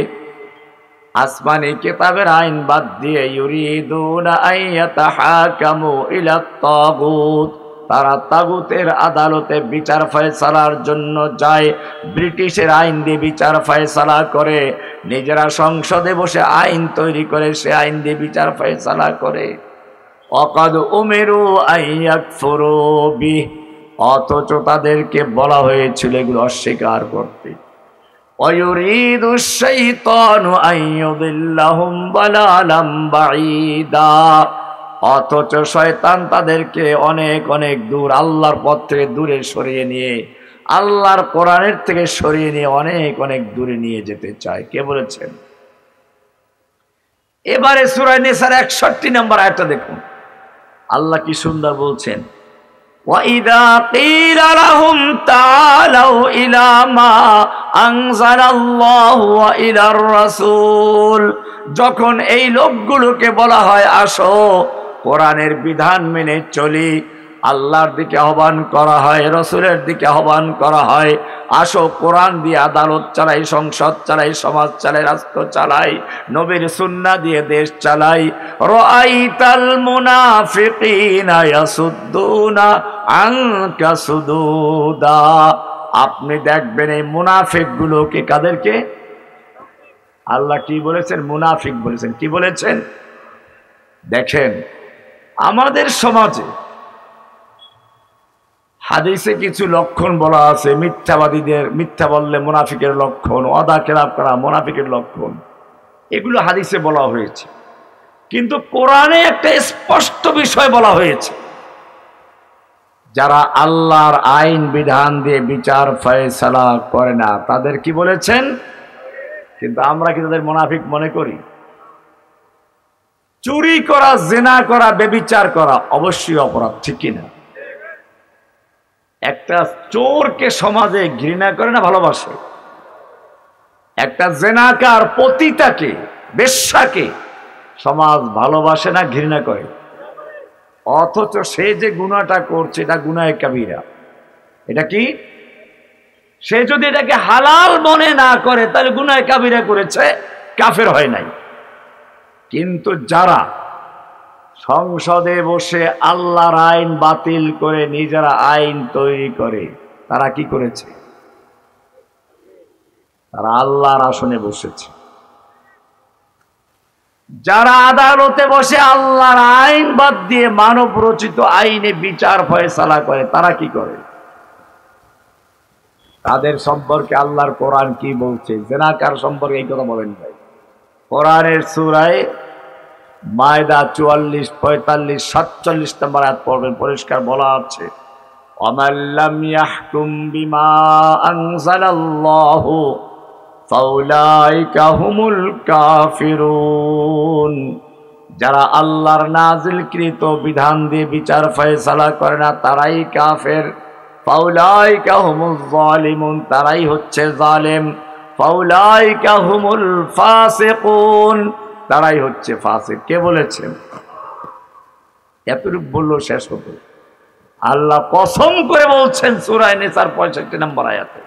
আসমানি কিতাবের আইন বাদ দিয়ে, ইউরিদুনা ইয়াতাহাকামু ইলা তাগুত, তারা তাগুতের আদালতে বিচার ফয়সালার জন্য যায়, ব্রিটিশের আইন দিয়ে বিচার ফয়সালা করে, নিজেরা সংসদে বসে আইন তৈরি করে সে আইন দিয়ে বিচার ফয়সালা করে। ওয়াকাদ উমিরু আন ইয়াকফুরু বিহি, অথচ তাদেরকে বলা হয়েছিল এগুলো অস্বীকার করতে। ওয়ায়ুরিদু শাইতানু আন ইউদিল্লাহুম দালালাম বাঈদা, অথচ শয়তান তাদেরকে অনেক অনেক দূর আল্লাহর পথ থেকে দূরে সরিয়ে নিয়ে, আল্লাহর কোরআনের থেকে সরিয়ে নিয়ে অনেক অনেক দূরে নিয়ে যেতে চায়। কে বলেছেন? এবারে সূরা নিসার 61 নম্বর আয়াতটা দেখুন, আল্লাহ কি সুন্দর বলছেন وَإِذَا قِيلَ لَهُمْ تَعَالَوْا إِلَى مَا أَنزَلَ اللَّهُ وَإِلَى الرَّسُولِ, যখন এই লোকগুলোকে বলা হয় আসো কোরআনের বিধান মেনে চলি, আল্লাহর দিকে আহ্বান করা হয়, রসুলের দিকে আহ্বান করা হয়, আসো কোরআন দিয়ে আদালত চালাই, সংসদ চালাই, সমাজ চালাই, রাষ্ট্র চালাই, নবীর সুন্নাহ দিয়ে দেশ চালাই। রাআইতাল মুনাফিকিনা ইয়াসুদ্দুনা আনকা সুদুদা, আপনি দেখবেন এই মুনাফিক গুলোকে, কাদেরকে? আল্লাহ কি বলেছেন? মুনাফিক বলেছেন। কি বলেছেন? দেখেন আমাদের সমাজে হাদিসে কিছু লক্ষণ বলা আছে, মিথ্যাবাদীদের, মিথ্যা বললে মুনাফিকের লক্ষণ, ওয়াদা খেলাপ করা মুনাফিকের লক্ষণ, এগুলো হাদিসে বলা হয়েছে। কিন্তু কোরআনে একটা স্পষ্ট বিষয় বলা হয়েছে, যারা আল্লাহর আইন বিধান দিয়ে বিচার ফয়সালা করে না তাদের কি বলেছেন? কিন্তু আমরা কি তাদের মুনাফিক মনে করি? চুরি করা, জিনা করা, ব্যভিচার করা অবশ্যই অপরাধ, ঠিক কিনা? একটা চোরকে সমাজে ঘৃণা করে না ভালোবাসে? একটা জেনাকার, পতিতাকে, বেশ্যাকে সমাজ ভালোবাসে না ঘৃণা করে? অথচ সে যে গুনাহটা করছে এটা গুনাহে কাবীরা। এটা কি? সে যদি এটাকে হালাল মনে না করে তাহলে গুনাহে কাবীরা করেছে, কাফের হয় নাই। কিন্তু যারা সংসদে বসে আল্লাহর আইন বাতিল করে নিজেরা আইন তৈরি করে, তারা কি করেছে? তারা আল্লাহর আসনে বসেছে। যারা আদালতে বসে আল্লাহর আইন বাদ দিয়ে মানব রচিত আইনে বিচার ফয়সালা করে, তারা কি করে? তাদের সম্পর্কে আল্লাহর কোরআন কি বলছে? জেনাকার সম্পর্কে এই কথা বলেন ভাই। কোরআনের সূরায়ে মায়দা 44, 45, 47 নম্বর আয়াত পড়বেন, পরিষ্কার বলা আছে, ওয়ামান লাম ইয়াহকুম বিমা আনজালাল্লাহু ফাউলাইকা হুমুল কাফিরুন, যারা আল্লাহর নাজিলকৃত বিধান দিয়ে বিচার ফয়সালা করে না তারাই কাফের। ফাউলাইকা হুমুল যালিমুন, তারাই হচ্ছে জালেম। ফাউলাইকা হুমুল ফাসিকুন, তারাই হচ্ছে ফাসিক। কে বলেছেন? এতটুকু বললো শেষ হতো। আল্লাহ কসম করে বলছেন সূরা নিসার 65 নম্বর আয়াতে,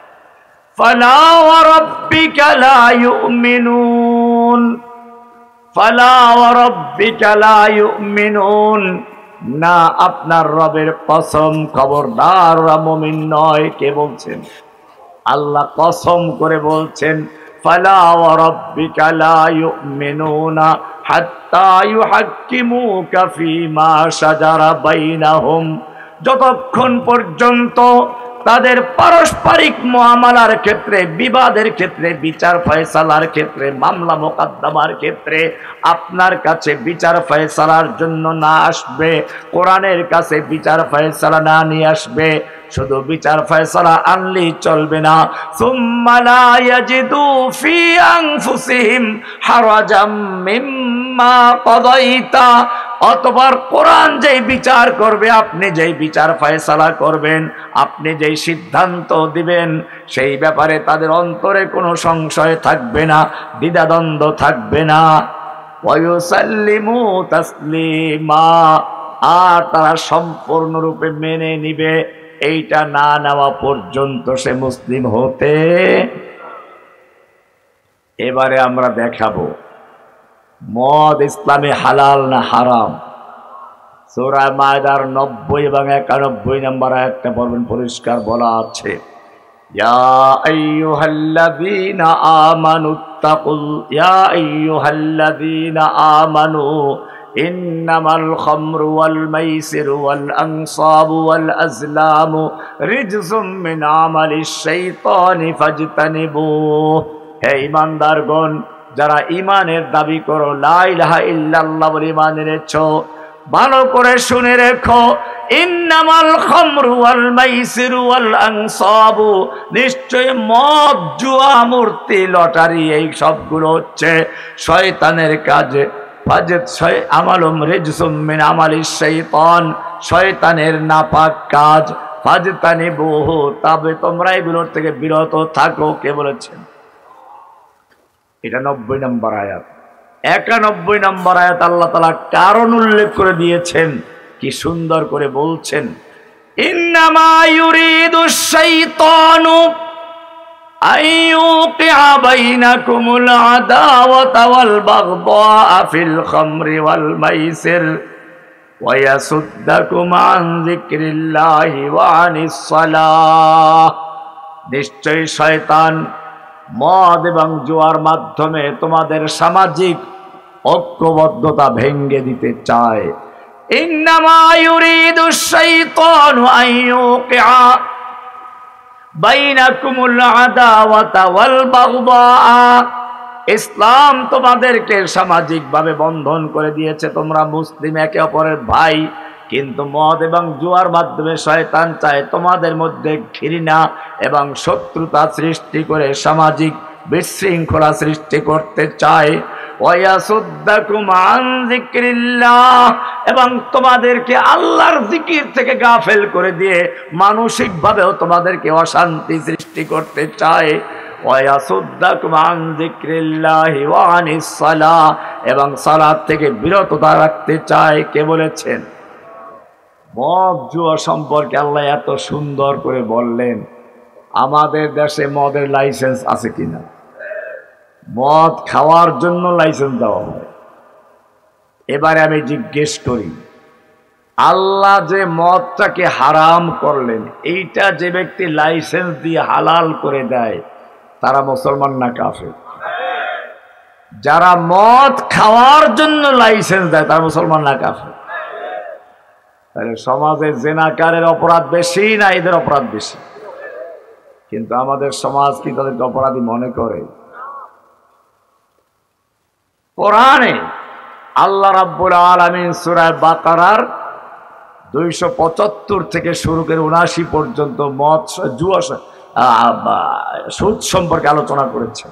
ফালা ওয়া রাব্বিকা লা ইউমিনুন, ফালা ওয়া রাব্বিকা লা ইউমিনুন, না আপনার রবের কসম, খবরদার ওরা মুমিন নয়। কে বলছেন? আল্লাহ কসম করে বলছেন, ফালা ওয়া রাব্বিকা লা ইউমিনুনা হাত্তা ইউহাক্কিমুকা ফীমা শাজারা বাইনাহুম, যতক্ষণ পর্যন্ত তাদের পারস্পরিক মুআমালার ক্ষেত্রে, বিবাদের ক্ষেত্রে, বিচার ফয়সালার ক্ষেত্রে, মামলা মোকদ্দমার ক্ষেত্রে আপনার কাছে বিচার ফয়সালার জন্য না আসবে, কোরআনের কাছে বিচার ফয়সালা না নিয়ে আসবে, শুধু বিচার ফয়সালা আনলেই চলবে না, সুম্মা লা ইয়াজিদু ফি আনফুসিহিম হারাজাম মিম্মা কাদাইতা, অতঃপর কোরআন যেই বিচার করবে, আপনি যেই বিচার ফয়সালা করবেন, আপনি যেই সিদ্ধান্ত দিবেন, সেই ব্যাপারে তাদের অন্তরে কোনো সংশয় থাকবে না, দ্বিধাদ্বন্দ্ব থাকবে না। ওয়ায়ুসাল্লিমু তাসলিমা, আর তারা সম্পূর্ণরূপে মেনে নিবে। এইটা না নেওয়া পর্যন্ত সে মুসলিম হতে। এবারে আমরা দেখাবো মদ ইসলামে হালাল না হারাম। সূরা মায়দার 90 এবং 91 নম্বর আয়াতটা পড়বেন, পরিষ্কার বলা আছে, ইয়া আইয়ুহাল্লাযীনা আমানু ইন্নামাল খামরু ওয়াল মাইসিরু ওয়াল আনসাবু ওয়াল আজলামু রিজসুম মিন আমালিশ শাইতানি ফাজতানিবুহু। হে ঈমানদারগণ, যারা ঈমানের দাবি করো, লা ইলাহা ইল্লাল্লাহ বলে ঈমান এনেছো, ভালো করে শুনে রেখো, ইন্নামাল খামরু ওয়াল মাইসিরু ওয়াল আনসাবু, নিশ্চয় মদ, জুয়া, মূর্তি, লটারি, এই সবগুলো হচ্ছে শয়তানের কাজ। আমালুম রিজসুম মিন আমালিশ শাইতান, শয়তানের নাপাক কাজ। ফাজতানিবুহু, তবে তোমরা এগুলোর থেকে বিরত থাকো। কে বলেছেন? এটা 90 নম্বর আয়াত। 91 নম্বর আয়াত আল্লাহ তাআলা কারণ উল্লেখ করে দিয়েছেন, কি সুন্দর করে বলছেন, ইন্নামা ইউরিদুশ শাইতানু আইয়ুকিআ বাইনাকুমুল আদাওয়াতা ওয়াল বাগদা ফিল খামরি ওয়াল মাইসির ওয়া ইয়াসুদ্দাকুম আন যিকরিল্লাহি ওয়া আনিস সালাহ। নিশ্চয়ই শয়তান মদ এবং জুয়ার মাধ্যমে তোমাদের সামাজিক ঐক্যবদ্ধতা ভেঙে দিতে চায়। ইন্নামা ইউরিদুশ শাইতানু আইয়ুকিআ বাইনাকুমুল আদাওয়াতা ওয়াল বাগদা। ইসলাম তোমাদেরকে সামাজিকভাবে বন্ধন করে দিয়েছে, তোমরা মুসলিম, একে অপরের ভাই, কিন্তু মদ এবং জুয়ার মাধ্যমে শয়তান চায় তোমাদের মধ্যে ঘৃণা এবং শত্রুতা সৃষ্টি করে সামাজিক বিশৃঙ্খলা সৃষ্টি করতে চায়। ওয়ায়াসুদ্দাকুম আন যিকরিল্লাহ, এবং তোমাদেরকে আল্লাহর জিকির থেকে গাফেল করে দিয়ে মানসিকভাবেও তোমাদেরকে অশান্তি সৃষ্টি করতে চায়। ওয়ায়াসুদ্দাকুম আন যিকরিল্লাহি ওয়া আনিস সালাহ, এবং সালাত থেকে বিরত রাখতে চায়। কে বলেছেন? মদ জুয়া সম্পর্কে আল্লাহ এত সুন্দর করে বললেন। আমাদের দেশে মদের লাইসেন্স আছে কিনা? মদ খাওয়ার জন্য লাইসেন্স দেওয়া হয়। এবারে আমি জিজ্ঞেস করি, আল্লাহ যে মদটাকে হারাম করলেন, এইটা যে ব্যক্তি লাইসেন্স দিয়ে হালাল করে দেয়, তারা মুসলমান না কাফের? যারা মদ খাওয়ার জন্য লাইসেন্স দেয়, তারা মুসলমান না কাফের? তাহলে সমাজে জেনাকারের অপরাধ বেশি না এদের অপরাধ বেশি? কিন্তু আমাদের সমাজ কি তাদেরকে অপরাধী মনে করে? কোরআনে আল্লাহ রাব্বুল আলামিন সূরা বাকারার 275 থেকে শুরু করে 79 পর্যন্ত মদ জুয়া সুদ সম্পর্কে আলোচনা করেছে।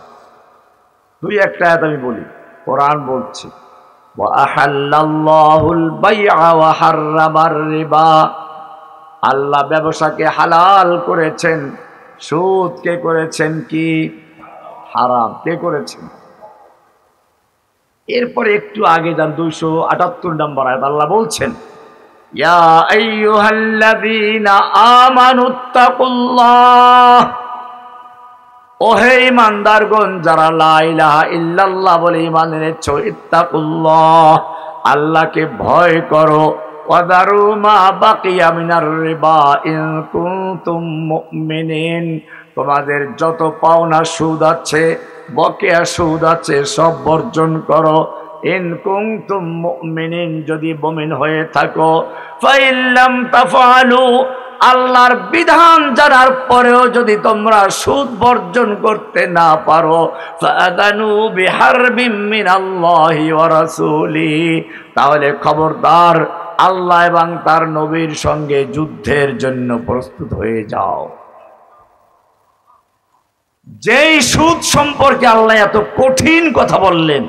দুই একটা আয়াত আমি বলি। কোরআন বলছে, ওয়াহাল্লাল্লাহুল বাইআ ওয়া হাররামার রিবা, আল্লাহ ব্যবসাকে হালাল করেছেন, সুদ কে করেছেন কি? হারাম। কে করেছেন? এরপরে একটু আগে যান, 278 নম্বর আয়াত, আল্লাহ বলছেন, ইয়া আইয়ুহাল্লাযীনা আমানুত্তাকুল্লাহ, ওহে ঈমানদারগণ, যারা লা ইলাহা ইল্লাল্লাহ বলে ঈমান এনেছো, ইত্তাকুল্লাহ, আল্লাহকে ভয় করো, ওয়াদারু মা বাকিয়া মিনার রিবা ইন কুনতুম মুমিনিন, তোমাদের যত পাওনা সুদ আছে, বকেয়া সুদ আছে, সব বর্জন করো। ইন কুনতুম মুমিনিন, যদি মুমিন হয়ে থাকো। ফাইল্লাম তাফআলু, আল্লাহর বিধান জানার পরেও যদি তোমরা সুদ বর্জন করতে না পারো, ফাআযানু বিহারবিম মিনাল্লাহি ওয়া রাসূলিহি, তাহলে খবরদার, আল্লাহ এবং তার নবীর সঙ্গে যুদ্ধের জন্য প্রস্তুত হয়ে যাও। যেই সুদ সম্পর্কে আল্লাহ এত কঠিন কথা বললেন,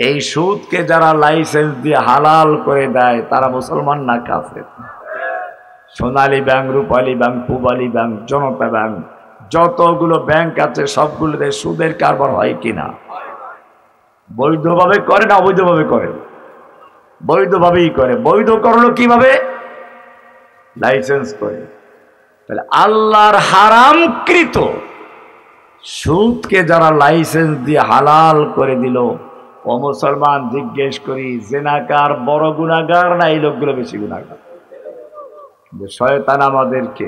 এই সুদকে যারা লাইসেন্স দিয়ে হালাল করে দেয়, তারা মুসলমান না কাফের? সোনালী ব্যাংক, রূপালী ব্যাংক, পূবালী ব্যাংক, জনতা ব্যাংক, যতগুলো ব্যাংক আছে সবগুলোতে সুদের কারবার হয় কিনা? বৈধভাবে করে না অবৈধভাবে করে? বৈধভাবেই করে। বৈধ করলো কিভাবে? লাইসেন্স করে। তাহলে আল্লাহর হারামকৃত সুদকে যারা লাইসেন্স দিয়ে হালাল করে দিল, ও মুসলমান, জিজ্ঞেস করি, জেনাকার বড় গুনাহগার না এই লোকগুলো বেশি গুনাহগার? শয়তান আমাদেরকে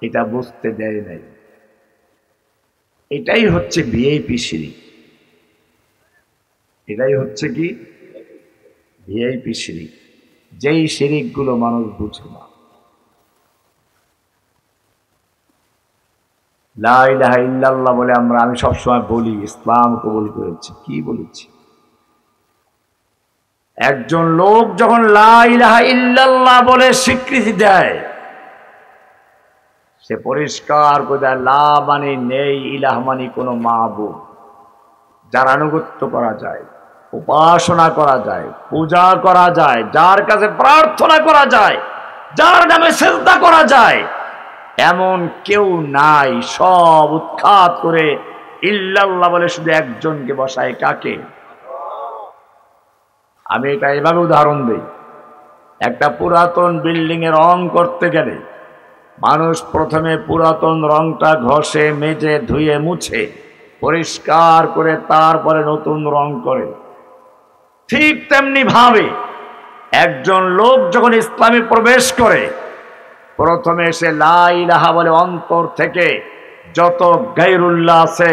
এটা বুঝতে দেয় নাই। এটাই হচ্ছে ভিআইপি শিরিক। এটাই হচ্ছে কি? ভিআইপি শিরিক, যেই শিরিকগুলো মানুষ বুঝে না। লা ইলাহা ইল্লাল্লাহ বলে আমি সবসময় বলি ইসলাম কবুল করেছি। কি বলেছি? একজন লোক যখন লা ইলাহা ইল্লাল্লাহ বলে স্বীকৃতি দেয়, সে পরিষ্কার করে দেয়, লা মানে নেই, ইলাহ মানে কোনো মাবুদ যার আনুগত্য করা যায়। উপাসনা করা যায়, পূজা করা যায়, যার কাছে প্রার্থনা করা যায়, যার নামে সিজদা করা যায়, এমন কেউ নাই। সব উৎখাত করে ইল্লাল্লাহ বলে শুধু একজনকে বসায়। কাকে? আমি এটা এভাবে উদাহরণ দিই। একটা পুরাতন বিল্ডিং এর রং করতে গেলে মানুষ প্রথমে পুরাতন রংটা ঘষে মেজে ধুয়ে মুছে পরিষ্কার করে তারপরে নতুন রং করে। ঠিক তেমনি ভাবে একজন লোক যখন ইসলামে প্রবেশ করে, প্রথমে সে লা ইলাহা বলে অন্তর থেকে যত গায়রুল্লাহ আছে,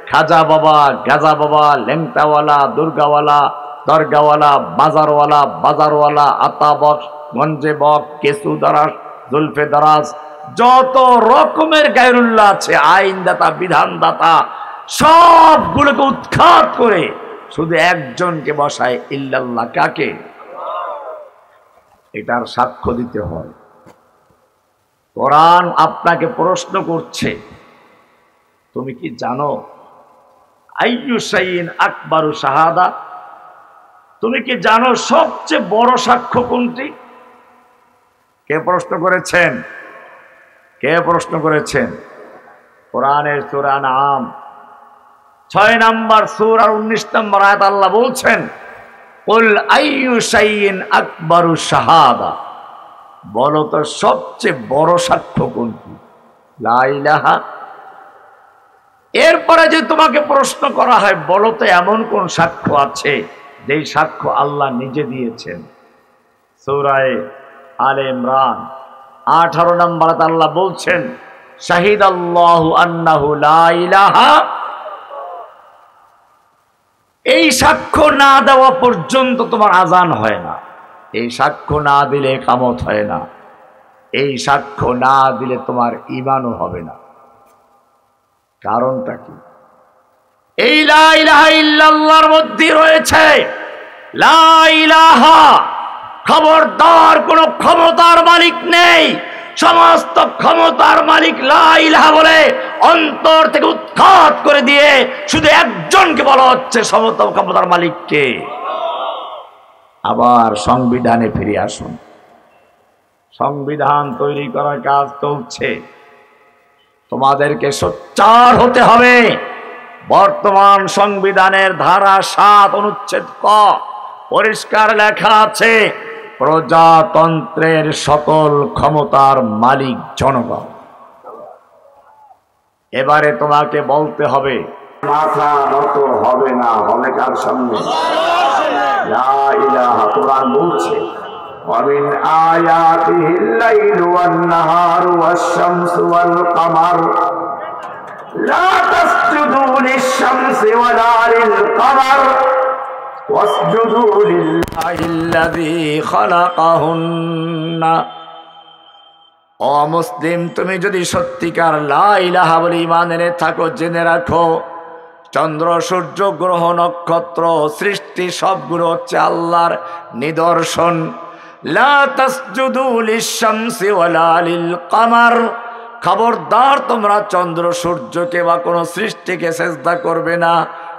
খাজা বাবা, গাজা বাবা, লেংটাওয়ালা, দুর্গাওয়ালা, দরগাওয়ালা, বাজারওয়ালা, বাজারওয়ালা, আতাবক, গঞ্জে বক, কেসু দারাস, জুলফে দারাজ, যত রকমের গায়রুল্লাহ আছে, আইনদাতা, বিধানদাতা, সবগুলোকে উৎখাত করে শুধু একজনকে বসায় ইল্লাল্লাহ। কাকে? এটার সাক্ষ্য দিতে হয়। কোরআন আপনাকে প্রশ্ন করছে, তুমি কি জানো আইয়ু শাইইন আকবারু শাহাদা? তুমি কি জানো সবচেয়ে বড় সাক্ষ্য কোনটি? কে প্রশ্ন করেছেন? কে প্রশ্ন করেছেন? কোরআনের সূরা আনআম 6 নম্বর সূরা 19 নম্বর আয়াত আল্লাহ বলছেন, কুল আইয়ু শাইইন আকবারু শাহাদা, বলো তো সবচেয়ে বড় সাক্ষ্য কোনটি? লা ইলাহা। এরপরে যে তোমাকে প্রশ্ন করা হয়, বলো তো এমন কোন সাক্ষ্য আছে যেই সাক্ষ্য আল্লাহ নিজে দিয়েছেন? সূরা আলে ইমরান 18 নম্বর আয়াত আল্লাহ বলছেন, শাহিদাল্লাহু আন্নাহু লা ইলাহা। এই সাক্ষ্য না দেওয়া পর্যন্ত তোমার আজান হয় না, এই সাক্ষ্য না দিলে ইকামত হয় না, এই সাক্ষ্য না দিলে তোমার ঈমানও হবে না। কারণটা কি? এই লা ইলাহা ইল্লাল্লাহর মধ্যে রয়েছে লা ইলাহা, খবরদার কোন ক্ষমতার মালিক নেই, সমস্ত ক্ষমতার মালিক লা ইলাহা বলে অন্তর থেকে উৎখাত করে দিয়ে শুধু একজনকে বলা হচ্ছে সমস্ত ক্ষমতার মালিককে। আবার সংবিধানে ফিরে আসুন। সংবিধান তৈরি করার কাজ চলছে, তোমাদেরকে সোচ্চার হতে হবে। বর্তমান সংবিধানের ধারা 7 অনুচ্ছেদ ক পরিষ্কার লেখা আছে, প্রজাতন্ত্রের সকল ক্ষমতার মালিক জনগণ। এবারে তোমাকে বলতে হবে, মাথা নত হবে না, হবে কার সামনে? লা ইলাহা। কোরআন বলছে, ওয়ামিন আয়াতিহিল লাইলু ওয়ান নাহারু ওয়াশ-শামসু ওয়াল কামার লা তাসজুদু লিশ-শামসি ওয়ালা লিল-কামার ওয়াসজুদু লিল্লাহিল্লাযী খালাকাহুন্না। ও মুসলিম, তুমি যদি সত্যিকার লা ইলাহা বলে ঈমান এনে থাকো, জেনে রাখো চন্দ্র, সূর্য, গ্রহ, নক্ষত্র, সৃষ্টি সবগুলো হচ্ছে আল্লাহর নিদর্শন। লা তাসজুদু লিশ-শামসি ওয়ালা লিল-কামার, খবরদার তোমরা চন্দ্র সূর্যকে বা কোনো সৃষ্টিকে সিজদা করবে না।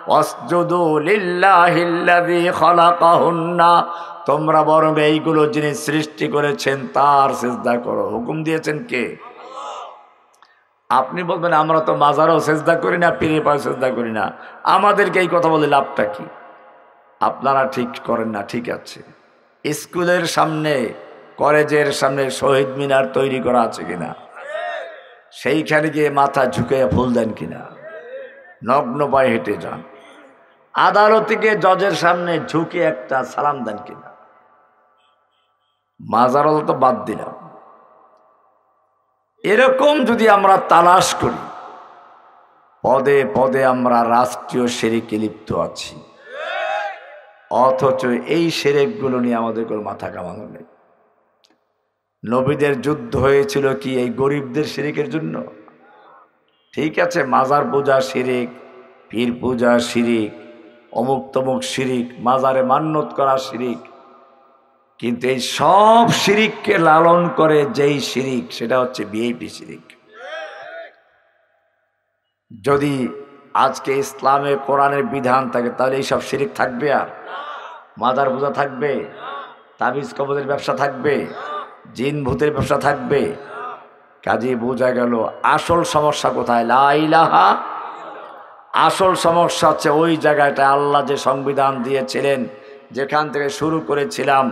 ওয়াসজুদু লিল্লাহিল্লাযী খালাকাহুন্না, তোমরা বরং এইগুলো যিনি সৃষ্টি করেছেন তার সিজদা করো। হুকুম দিয়েছেন কে? আপনি বলবেন আমরা তো মাজারও সিজদা করি না, পীরের পায়ে সিজদা করি না, আমাদেরকে এই কথা বলে লাভটা কি? আপনারা ঠিক করেন না, ঠিক আছে। স্কুলের সামনে, কলেজের সামনে শহীদ মিনার তৈরি করা আছে কিনা? সেইখানে গিয়ে মাথা ঝুঁকে ফুল দেন কিনা? নগ্ন পায়ে হেঁটে যান। আদালতে গিয়ে জজের সামনে ঝুঁকে একটা সালাম দেন কিনা? মাজারও তো বাদ দিলাম। এরকম যদি আমরা তালাশ করি, পদে পদে আমরা রাষ্ট্রীয় শিরকে লিপ্ত আছি, অথচ এই শিরকগুলো নিয়ে আমাদের কোনো মাথা কামানো নেই। নবীদের যুদ্ধ হয়েছিল কি এই গরিবদের শিরকের জন্য? ঠিক আছে, মাজার পূজা শিরিক, পীর পূজা শিরিক, অমুক তমুক শিরিক, মাজারে মান্যত করা শিরিক, কিন্তু এই সব শিরিককে লালন করে যেই শিরিক, সেটা হচ্ছে ভিআইপি শিরিক। যদি আজকে ইসলামে কোরআনের বিধান থাকে, তাহলে এইসব শিরিক থাকবে? আর মাজার পূজা থাকবে? তাবিজ কবজের ব্যবসা থাকবে? জিন ভূতের ব্যবসা থাকবে? কাজে বোঝা গেল আসল সমস্যা কোথায়। লা ইলাহা, আসল সমস্যা হচ্ছে ওই জায়গাটা আল্লাহ যে সংবিধান দিয়েছিলেন, যেখান থেকে শুরু করেছিলাম,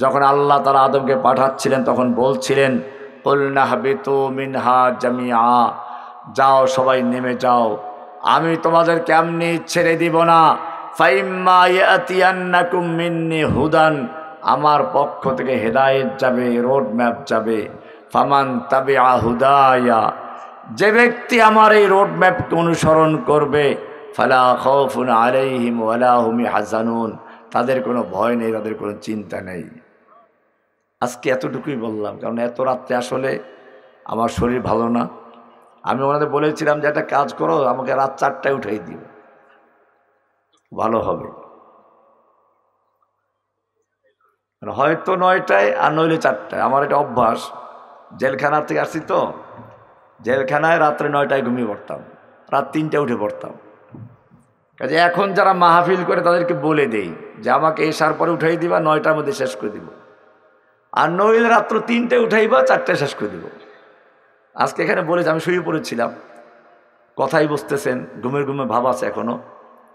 যখন আল্লাহ তাআলা আদমকে পাঠাচ্ছিলেন তখন বলছিলেন কুলনা হাবিতু মিনহা জামিআ, যাও সবাই নেমে যাও, আমি তোমাদের কেমনি ছেড়ে দিব না। ফাইম্মা ইয়াতিয়ান্নাকুম মিন্নি হুদান, আমার পক্ষ থেকে হেদায়েত যাবে, রোড ম্যাপ যাবে। ফামান তাবিআ হুদায়া, যে ব্যক্তি আমার এই রোড ম্যাপকে অনুসরণ করবে, ফালা খাউফুন আলাইহিম ওয়ালা হুম ইয়াহজানুন, তাদের কোনো ভয় নেই, তাদের কোনো চিন্তা নেই। আজকে এতটুকুই বললাম, কারণ এত রাত্রে আসলে আমার শরীর ভালো না। আমি ওনাদের বলেছিলাম যে একটা কাজ করো, আমাকে রাত 4টায় উঠাই দিও, ভালো হবে। হয়তো 9টায় আর নইলে 4টায়, আমার এটা অভ্যাস। জেলখানার থেকে আসছি তো, জেলখানায় রাত্রে 9টায় ঘুমিয়ে পড়তাম, রাত 3টায় উঠে পড়তাম। কাজে এখন যারা মাহফিল করে তাদেরকে বলে দেই যে আমাকে এসার পরে উঠাই দিবা, 9টার মধ্যে শেষ করে দিব, আর নইলে রাত্র 3টায় উঠাইবা, 4টায় শেষ করে দিব। আজকে এখানে বলেছি, আমি শুয়ে পড়েছিলাম, কথাই বুঝতেছেন, ঘুমের ঘুমে ভাব আছে এখনো।